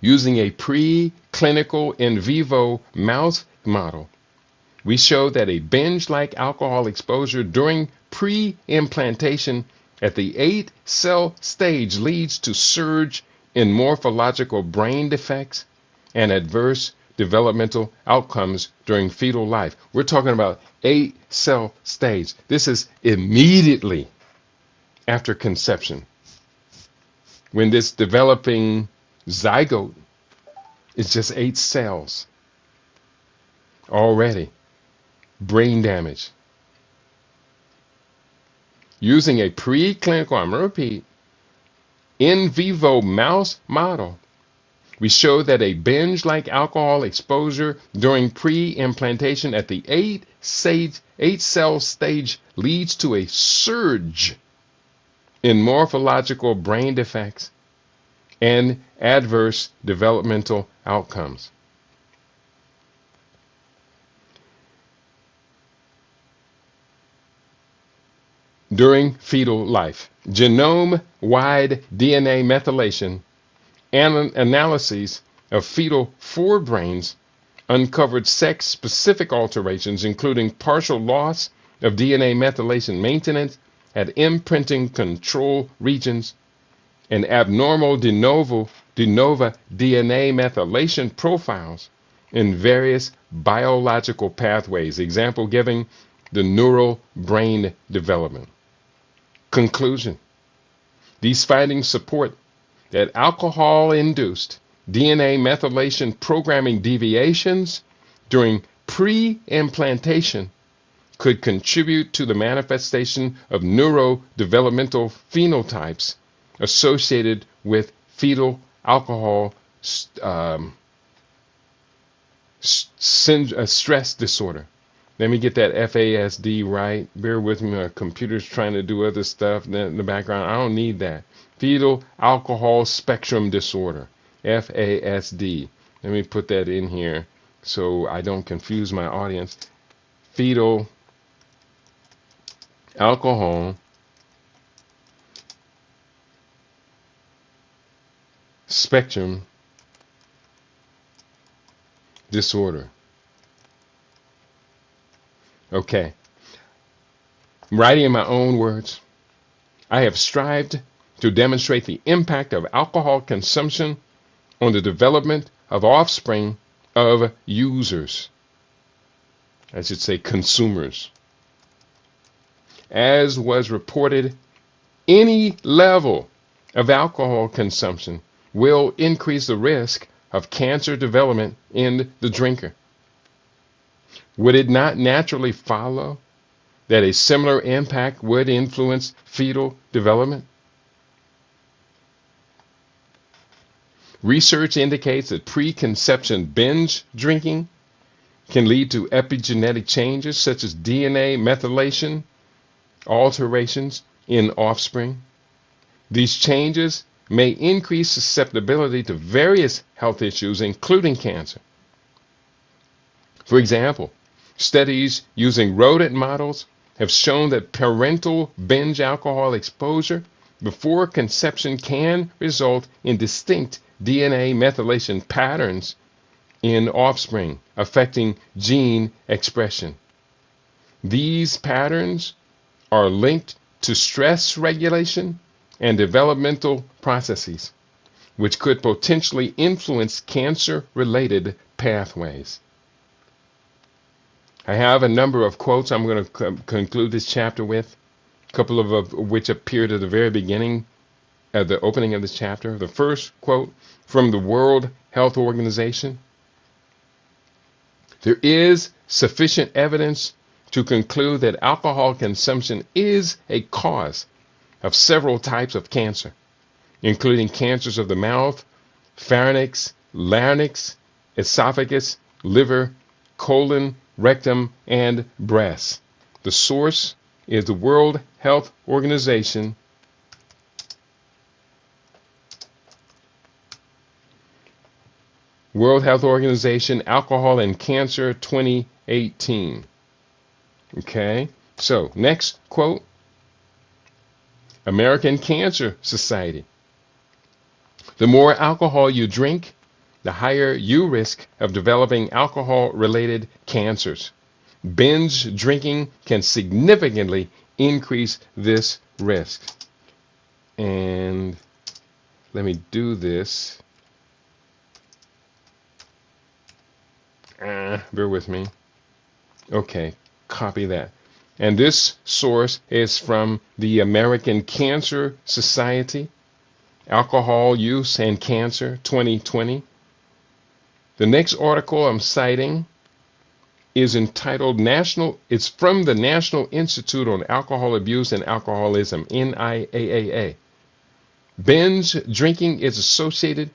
Using a preclinical in vivo mouse model, we show that a binge-like alcohol exposure during pre-implantation at the 8-cell stage leads to surge in morphological brain defects and adverse developmental outcomes during fetal life. We're talking about 8-cell stage. This is immediately after conception, when this developing zygote is just 8 cells. Already brain damage. Using a preclinical, I'm going to repeat, in vivo mouse model, we show that a binge-like alcohol exposure during pre-implantation at the 8-cell stage leads to a surge in morphological brain defects and adverse developmental outcomes. During fetal life, genome-wide DNA methylation and analyses of fetal forebrains uncovered sex-specific alterations, including partial loss of DNA methylation maintenance at imprinting control regions and abnormal de novo DNA methylation profiles in various biological pathways. Example giving the neural brain development. Conclusion. These findings support that alcohol-induced DNA methylation programming deviations during pre-implantation could contribute to the manifestation of neurodevelopmental phenotypes associated with fetal alcohol stress disorder. Let me get that FASD right. Bear with me. My computer's trying to do other stuff in the background. I don't need that. Fetal alcohol spectrum disorder. FASD. Let me put that in here so I don't confuse my audience. Fetal alcohol spectrum disorder. Okay. Writing in my own words, I have strived to demonstrate the impact of alcohol consumption on the development of offspring of users. I should say consumers. As was reported, any level of alcohol consumption will increase the risk of cancer development in the drinker. Would it not naturally follow that a similar impact would influence fetal development? Research indicates that preconception binge drinking can lead to epigenetic changes such as DNA methylation alterations in offspring. These changes may increase susceptibility to various health issues, including cancer. For example, studies using rodent models have shown that parental binge alcohol exposure before conception can result in distinct DNA methylation patterns in offspring, affecting gene expression. These patterns are linked to stress regulation and developmental processes, which could potentially influence cancer-related pathways. I have a number of quotes I'm going to conclude this chapter with, a couple of which appeared at the very beginning, at the opening of this chapter. The first quote from the World Health Organization: there is sufficient evidence to conclude that alcohol consumption is a cause of several types of cancer, including cancers of the mouth, pharynx, larynx, esophagus, liver, colon, rectum, and breast. The source is the World Health Organization. World Health Organization, Alcohol and Cancer 2018. Okay, so next quote, American Cancer Society: the more alcohol you drink, the higher you risk of developing alcohol-related cancers. Binge drinking can significantly increase this risk. And let me do this. Bear with me. Okay, copy that. And this source is from the American Cancer Society, Alcohol Use and Cancer 2020. The next article I'm citing is entitled it's from the National Institute on Alcohol Abuse and Alcoholism, NIAAA. Binge drinking is associated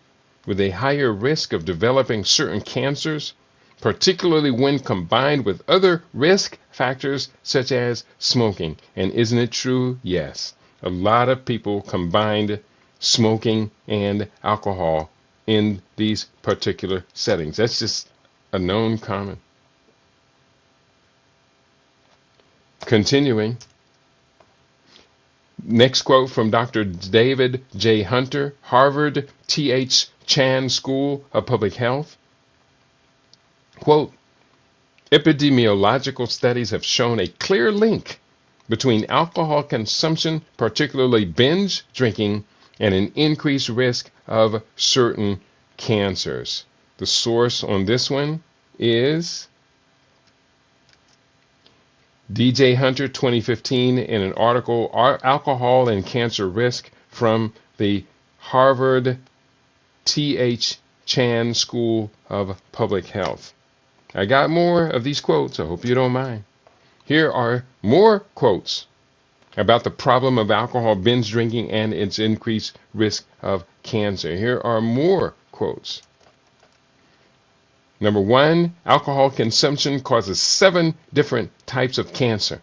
with a higher risk of developing certain cancers, particularly when combined with other risk factors such as smoking. And isn't it true? Yes. A lot of people combined smoking and alcohol in these particular settings. That's just a known common. Continuing. Next quote from Dr. David J. Hunter, Harvard T.H. Chan School of Public Health. Quote, epidemiological studies have shown a clear link between alcohol consumption, particularly binge drinking, and an increased risk of certain cancers. The source on this one is DJ Hunter 2015 in an article, Alcohol and Cancer Risk from the Harvard T.H. Chan School of Public Health. I got more of these quotes. I hope you don't mind. Here are more quotes about the problem of alcohol binge drinking and its increased risk of cancer. Here are more quotes. Number one, alcohol consumption causes 7 different types of cancer.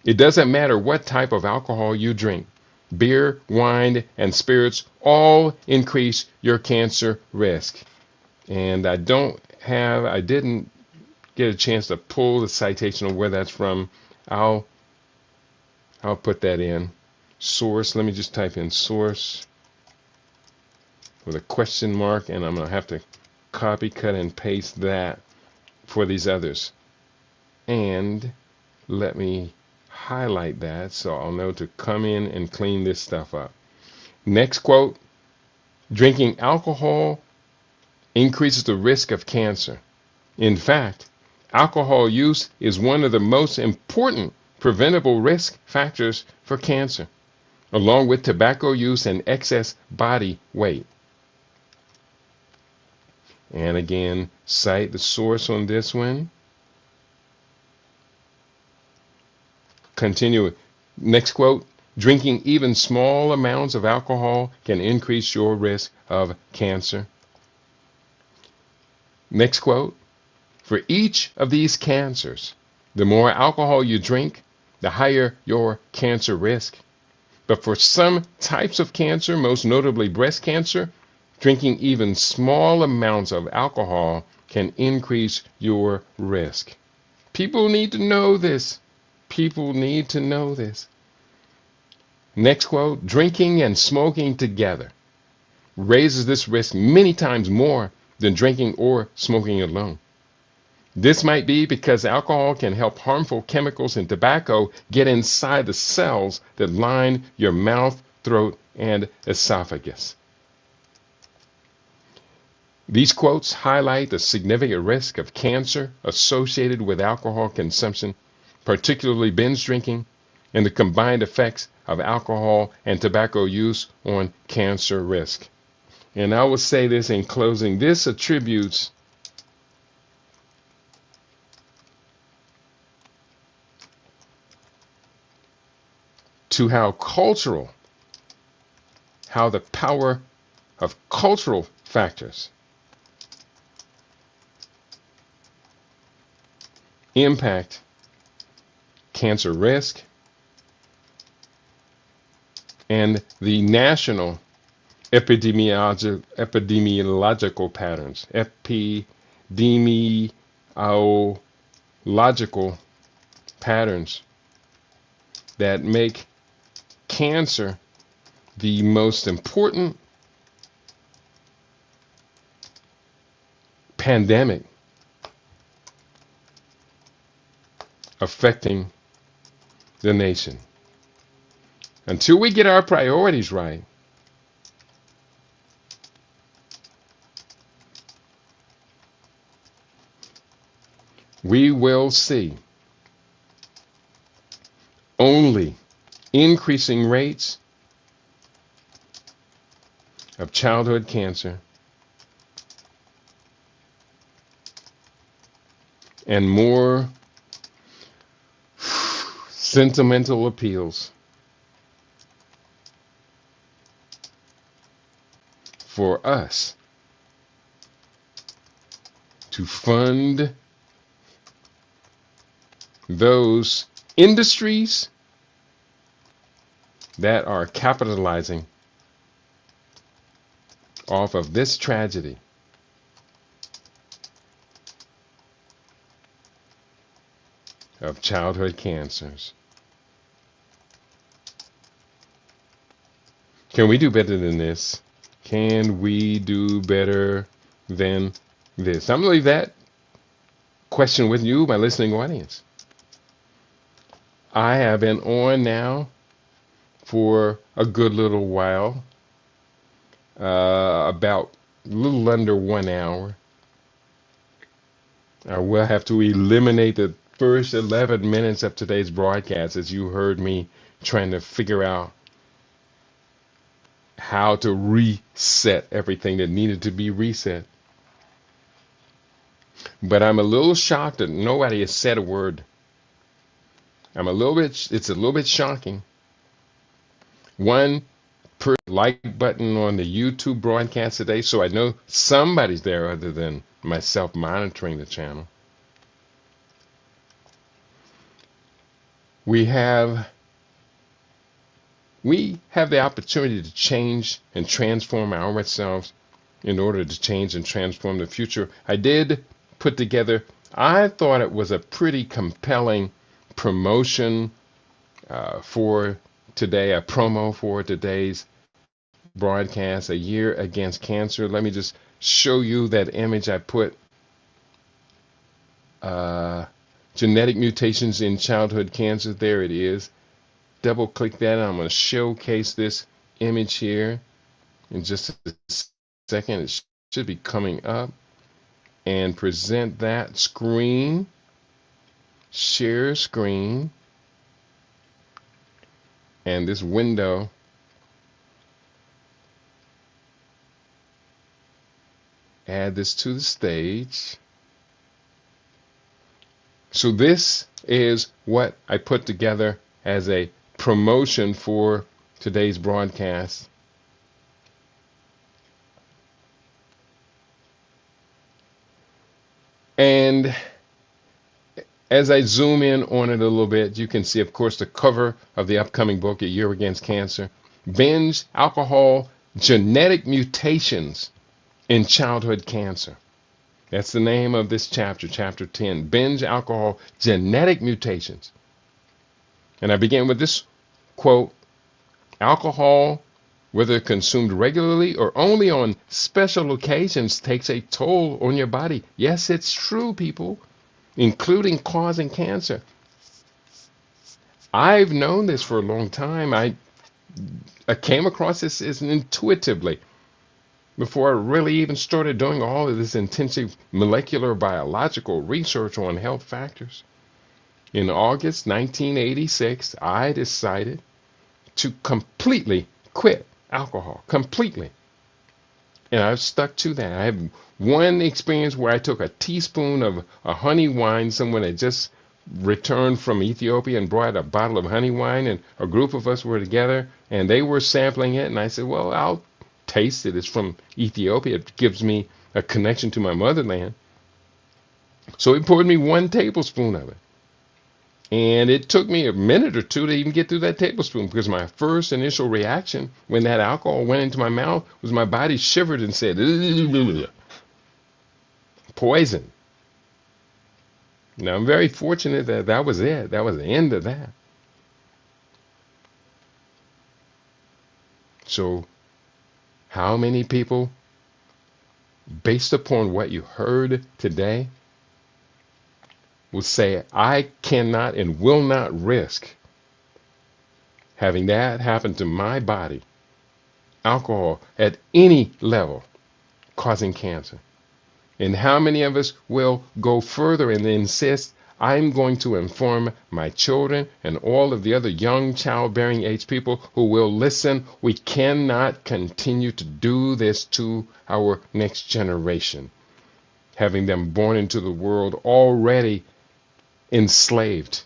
It doesn't matter what type of alcohol you drink. Beer, wine, and spirits all increase your cancer risk. And I didn't get a chance to pull the citation of where that's from. I'll put that in. Source, let me just type in source with a question mark, and I'm going to have to copy, cut, and paste that for these others. And let me highlight that so I'll know to come in and clean this stuff up. Next quote, drinking alcohol increases the risk of cancer. In fact, alcohol use is one of the most important preventable risk factors for cancer, along with tobacco use and excess body weight. And again, cite the source on this one. Continue. Next quote, drinking even small amounts of alcohol can increase your risk of cancer. Next quote, for each of these cancers, the more alcohol you drink, the higher your cancer risk. But for some types of cancer, most notably breast cancer, drinking even small amounts of alcohol can increase your risk. People need to know this. People need to know this. Next quote, drinking and smoking together raises this risk many times more than drinking or smoking alone. This might be because alcohol can help harmful chemicals in tobacco get inside the cells that line your mouth, throat, and esophagus. These quotes highlight the significant risk of cancer associated with alcohol consumption, particularly binge drinking, and the combined effects of alcohol and tobacco use on cancer risk. And I will say this in closing, this attributes to how the power of cultural factors impact cancer risk and the national epidemiological patterns, that make cancer the most important pandemic affecting the nation. Until we get our priorities right, we will see only increasing rates of childhood cancer and more sentimental appeals for us to fund those industries that are capitalizing off of this tragedy of childhood cancers. Can we do better than this? Can we do better than this? I'm going to leave that question with you, my listening audience. I have been on now for a good little while, about a little under 1 hour. I will have to eliminate the first 11 minutes of today's broadcast as you heard me trying to figure out how to reset everything that needed to be reset. But I'm a little shocked that nobody has said a word. It's a little bit shocking. One like button on the YouTube broadcast today, so I know somebody's there other than myself monitoring the channel. We have the opportunity to change and transform ourselves in order to change and transform the future. I did put together, I thought it was a pretty compelling promotion for today, a promo for today's broadcast, A Year Against Cancer. Let me just show you that image I put. Genetic mutations in childhood cancer. There it is. Double click that. I'm going to showcase this image here in just a second. It should be coming up. And present that screen. Share screen. And this window. Add this to the stage. So this is what I put together as a promotion for today's broadcast. And as I zoom in on it a little bit, you can see, of course, the cover of the upcoming book, A Year Against Cancer. Binge, Alcohol, Genetic Mutations in Childhood Cancer. That's the name of this chapter, chapter 10. Binge, Alcohol, Genetic Mutations. And I began with this quote: alcohol, whether consumed regularly or only on special occasions, takes a toll on your body. Yes, it's true, people, including causing cancer. I've known this for a long time. I came across this as intuitively before I really even started doing all of this intensive molecular biological research on health factors. In August 1986, I decided to completely quit alcohol, completely. And I've stuck to that. I have one experience where I took a teaspoon of a honey wine. Someone had just returned from Ethiopia and brought a bottle of honey wine, and a group of us were together, and they were sampling it, and I said, well, I'll taste it. It's from Ethiopia. It gives me a connection to my motherland. So he poured me 1 tablespoon of it. And it took me a minute or two to even get through that tablespoon, because my first initial reaction when that alcohol went into my mouth was my body shivered and said, poison. Now, I'm very fortunate that that was it. That was the end of that. So, how many people, based upon what you heard today, will say, I cannot and will not risk having that happen to my body, alcohol at any level, causing cancer? And how many of us will go further and insist, I'm going to inform my children and all of the other young childbearing age people who will listen, we cannot continue to do this to our next generation, having them born into the world already enslaved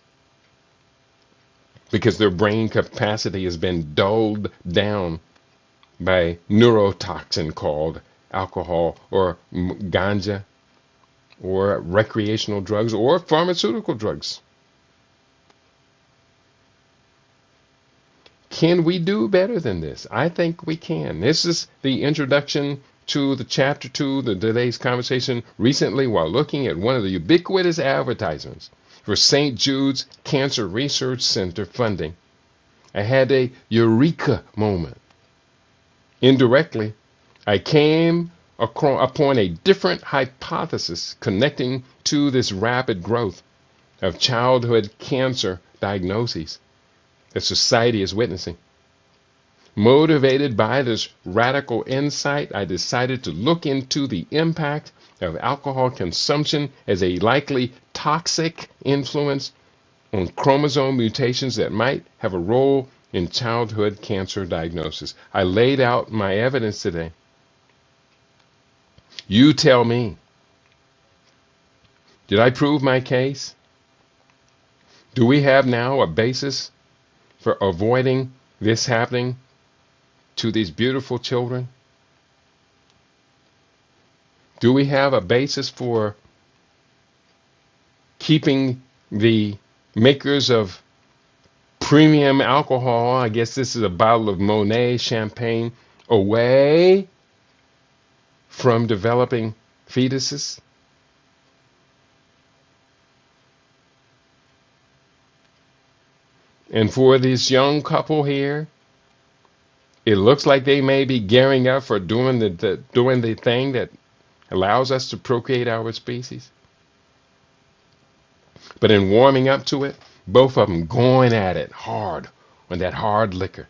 because their brain capacity has been dulled down by neurotoxin called alcohol or ganja or recreational drugs or pharmaceutical drugs. Can we do better than this? I think we can. This is the introduction to the chapter 2, today's conversation. Recently, while looking at one of the ubiquitous advertisements for St. Jude's Cancer Research Center funding, I had a eureka moment. Indirectly, I came upon a different hypothesis connecting to this rapid growth of childhood cancer diagnoses that society is witnessing. Motivated by this radical insight, I decided to look into the impact of alcohol consumption as a likely toxic influence on chromosome mutations that might have a role in childhood cancer diagnosis. I laid out my evidence today. You tell me, did I prove my case? Do we have now a basis for avoiding this happening to these beautiful children? Do we have a basis for keeping the makers of premium alcohol, I guess this is a bottle of Monet champagne, away from developing fetuses? And for this young couple here, it looks like they may be gearing up for doing the thing that allows us to procreate our species. But in warming up to it, both of them going at it hard on that hard liquor.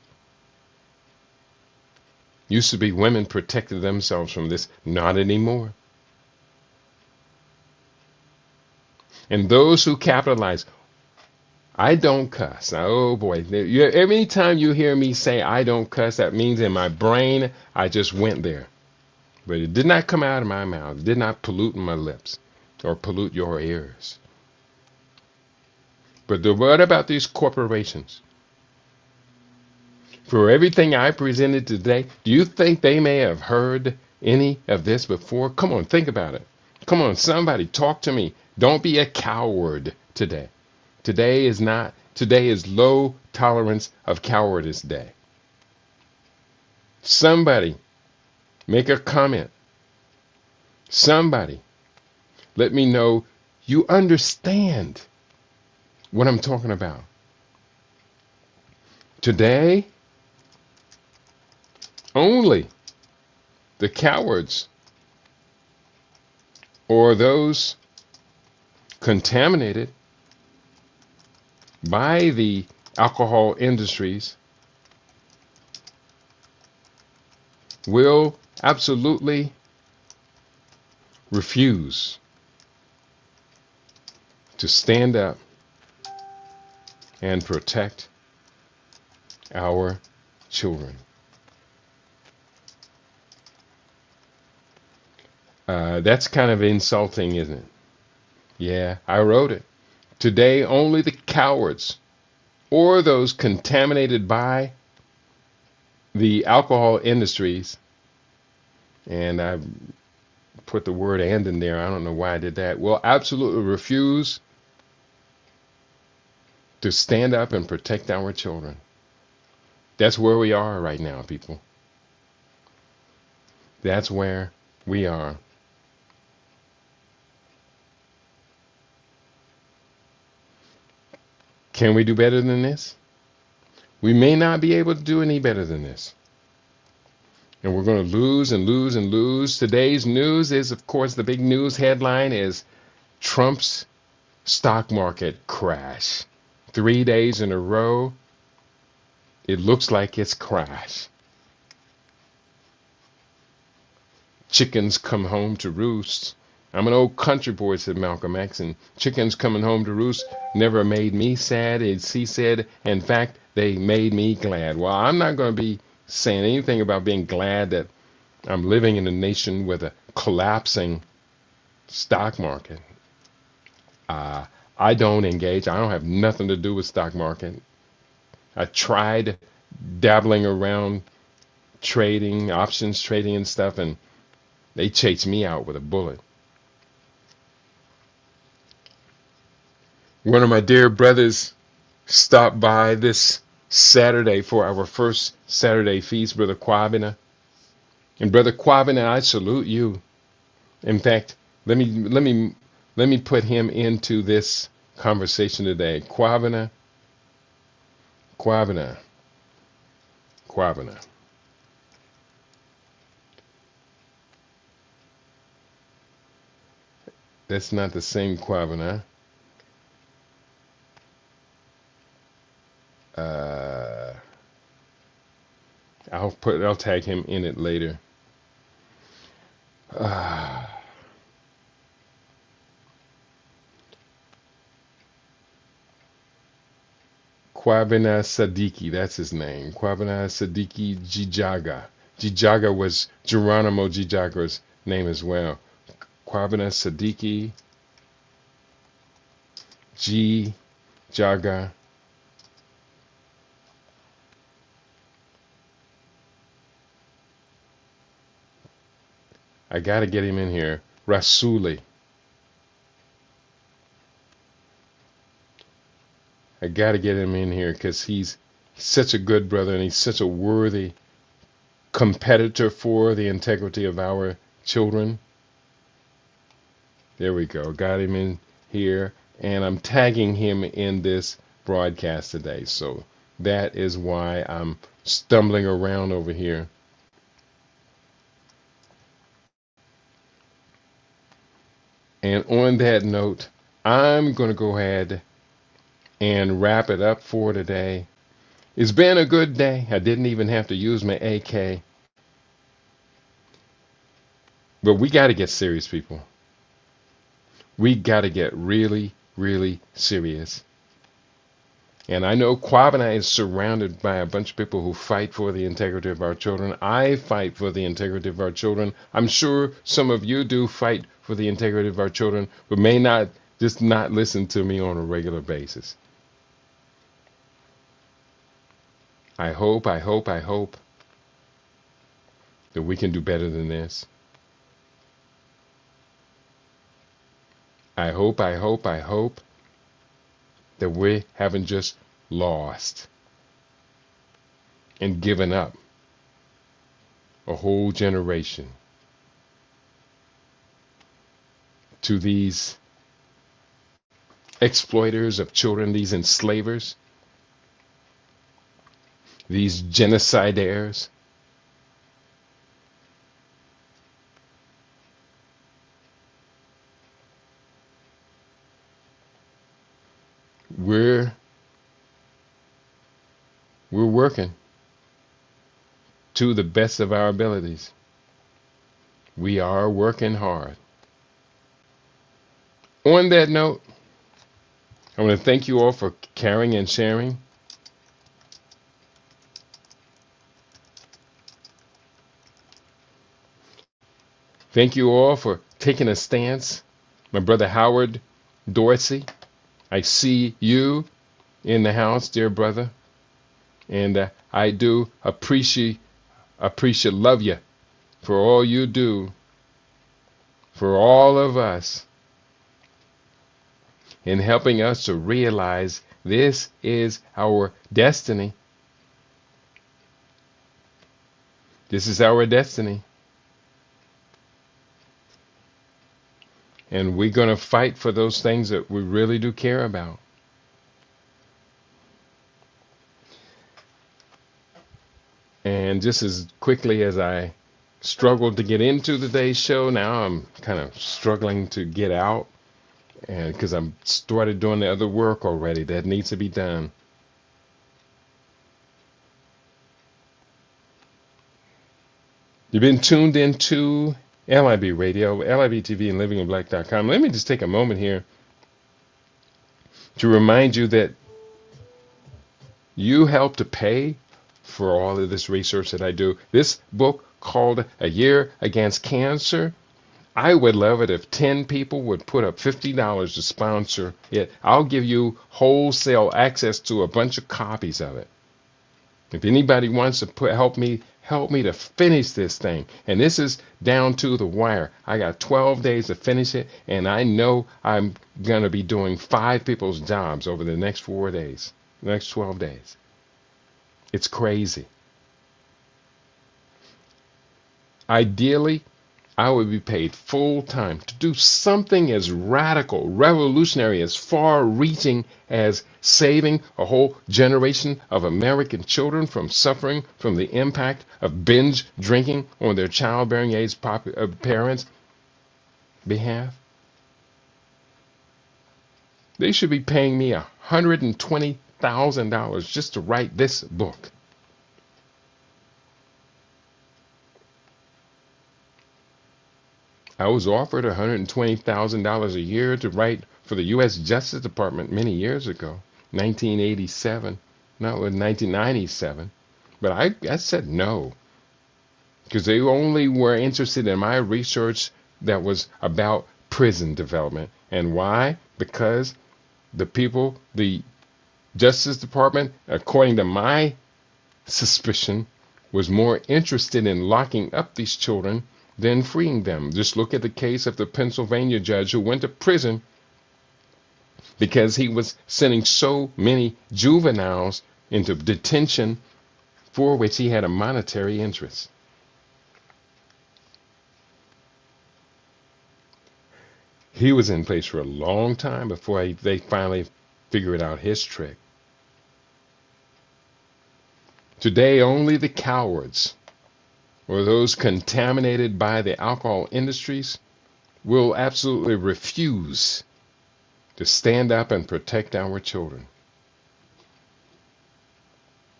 Used to be women protected themselves from this, not anymore. And those who capitalize, I don't cuss. Now, oh boy, every time you hear me say I don't cuss, that means in my brain I just went there. But it did not come out of my mouth. It did not pollute my lips or pollute your ears. But what about these corporations? For everything I presented today, do you think they may have heard any of this before? Come on, think about it. Come on, somebody talk to me. Don't be a coward today. Today is low tolerance of cowardice day. Somebody make a comment. Somebody let me know you understand what I'm talking about. Today, only the cowards or those contaminated by the alcohol industries will absolutely refuse to stand up and protect our children. That's kind of insulting, isn't it? Yeah, I wrote it. Today, only the cowards or those contaminated by the alcohol industries, and I put the word "and" in there. I don't know why I did that. Will absolutely refuse to stand up and protect our children. That's where we are right now, people. That's where we are. Can we do better than this? We may not be able to do any better than this. And we're going to lose and lose and lose. Today's news is, of course, the big news headline is Trump's stock market crash. 3 days in a row, it looks like it's crashed. Chickens come home to roost. I'm an old country boy, said Malcolm X, and chickens coming home to roost never made me sad. He said, in fact, they made me glad. Well, I'm not going to be saying anything about being glad that I'm living in a nation with a collapsing stock market. I don't engage. I don't have nothing to do with stock market. I tried dabbling around trading, options trading and stuff, and they chased me out with a bullet. One of my dear brothers stopped by this Saturday for our first Saturday feast, Brother Kwabena. And Brother Kwabena, I salute you. In fact, let me put him into this conversation today. Kwabena. That's not the same Kwabena. I'll tag him in it later. Kwabena Sadiki, that's his name. Kwabena Sadiki Jijaga. Jijaga was Geronimo Jijaga's name as well. Kwabena Sadiki Jijaga. I gotta get him in here. Rasuli. I gotta get him in here because he's such a good brother and he's such a worthy competitor for the integrity of our children. There we go. Got him in here. And I'm tagging him in this broadcast today. So that is why I'm stumbling around over here. And on that note, I'm going to go ahead and wrap it up for today. It's been a good day. I didn't even have to use my AK. But we got to get serious, people. We got to get really, really serious. And I know Kwabena is surrounded by a bunch of people who fight for the integrity of our children. I fight for the integrity of our children. I'm sure some of you do fight for the integrity of our children, but may not listen to me on a regular basis. I hope that we can do better than this. I hope that we haven't just lost and given up a whole generation to these exploiters of children, these enslavers, these genocidaires. We're working to the best of our abilities. We are working hard. On that note, I want to thank you all for caring and sharing. Thank you all for taking a stance. My brother Howard Dorsey, I see you in the house, dear brother. And I do appreciate love you for all you do for all of us in helping us to realize this is our destiny. This is our destiny. And we're going to fight for those things that we really do care about. And just as quickly as I struggled to get into today's show, now I'm kind of struggling to get out, and because I'm started doing the other work already that needs to be done. You've been tuned into LIB Radio, LIB TV, and livinginblack.com. Let me just take a moment here to remind you that you help to pay for all of this research that I do. This book called A Year Against Cancer, I would love it if 10 people would put up $50 to sponsor it. I'll give you wholesale access to a bunch of copies of it. If anybody wants to help me to finish this thing. And this is down to the wire. I got 12 days to finish it, and I know I'm going to be doing 5 people's jobs over the next 4 days, the next 12 days. It's crazy. Ideally, I would be paid full time to do something as radical, revolutionary, as far reaching as saving a whole generation of American children from suffering from the impact of binge drinking on their childbearing age parents' behalf. They should be paying me $120,000 just to write this book. I was offered $120,000 a year to write for the U.S. Justice Department many years ago, 1987. not in 1997. But I said no, because they only were interested in my research that was about prison development. And why? Because the Justice Department, according to my suspicion, was more interested in locking up these children than freeing them. Just look at the case of the Pennsylvania judge who went to prison because he was sending so many juveniles into detention for which he had a monetary interest. He was in place for a long time before they finally figured out his trick. Today, only the cowards or those contaminated by the alcohol industries will absolutely refuse to stand up and protect our children.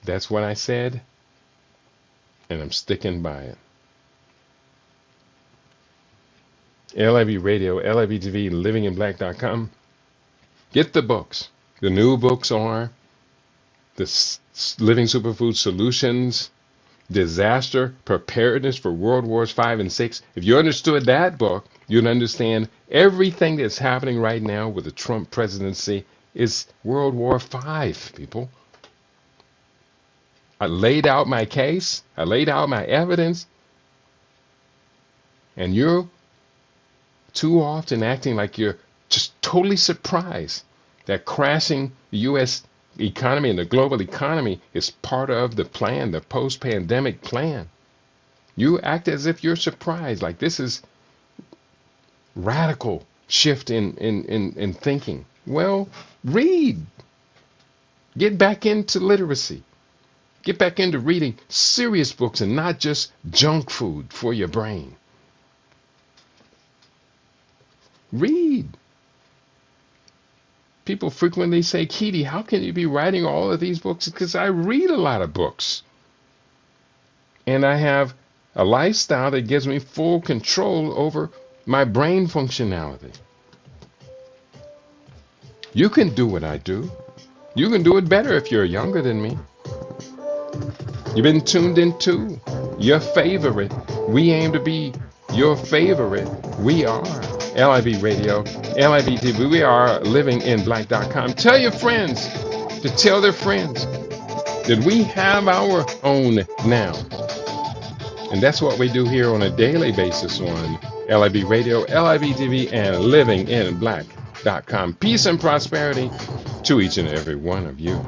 That's what I said, and I'm sticking by it. LIB Radio, LIB TV, livinginblack.com. Get the books. The new books are the Living Superfood Solutions, Disaster Preparedness for World Wars 5 and 6. If you understood that book, you'd understand everything that's happening right now with the Trump presidency is World War 5, people. I laid out my case. I laid out my evidence. And you're too often acting like you're just totally surprised that crashing the U.S. economy and the global economy is part of the plan, the post-pandemic plan. You act as if you're surprised, like this is radical shift in thinking. Well, read. Get back into literacy. Get back into reading serious books and not just junk food for your brain. Read. People frequently say, Keedy, how can you be writing all of these books? Because I read a lot of books. And I have a lifestyle that gives me full control over my brain functionality. You can do what I do. You can do it better if you're younger than me. You've been tuned into your favorite. We aim to be your favorite. We are LIB Radio, LIB TV. We are livinginblack.com. Tell your friends to tell their friends that we have our own now. And that's what we do here on a daily basis on LIB Radio, LIB TV, and livinginblack.com. Peace and prosperity to each and every one of you.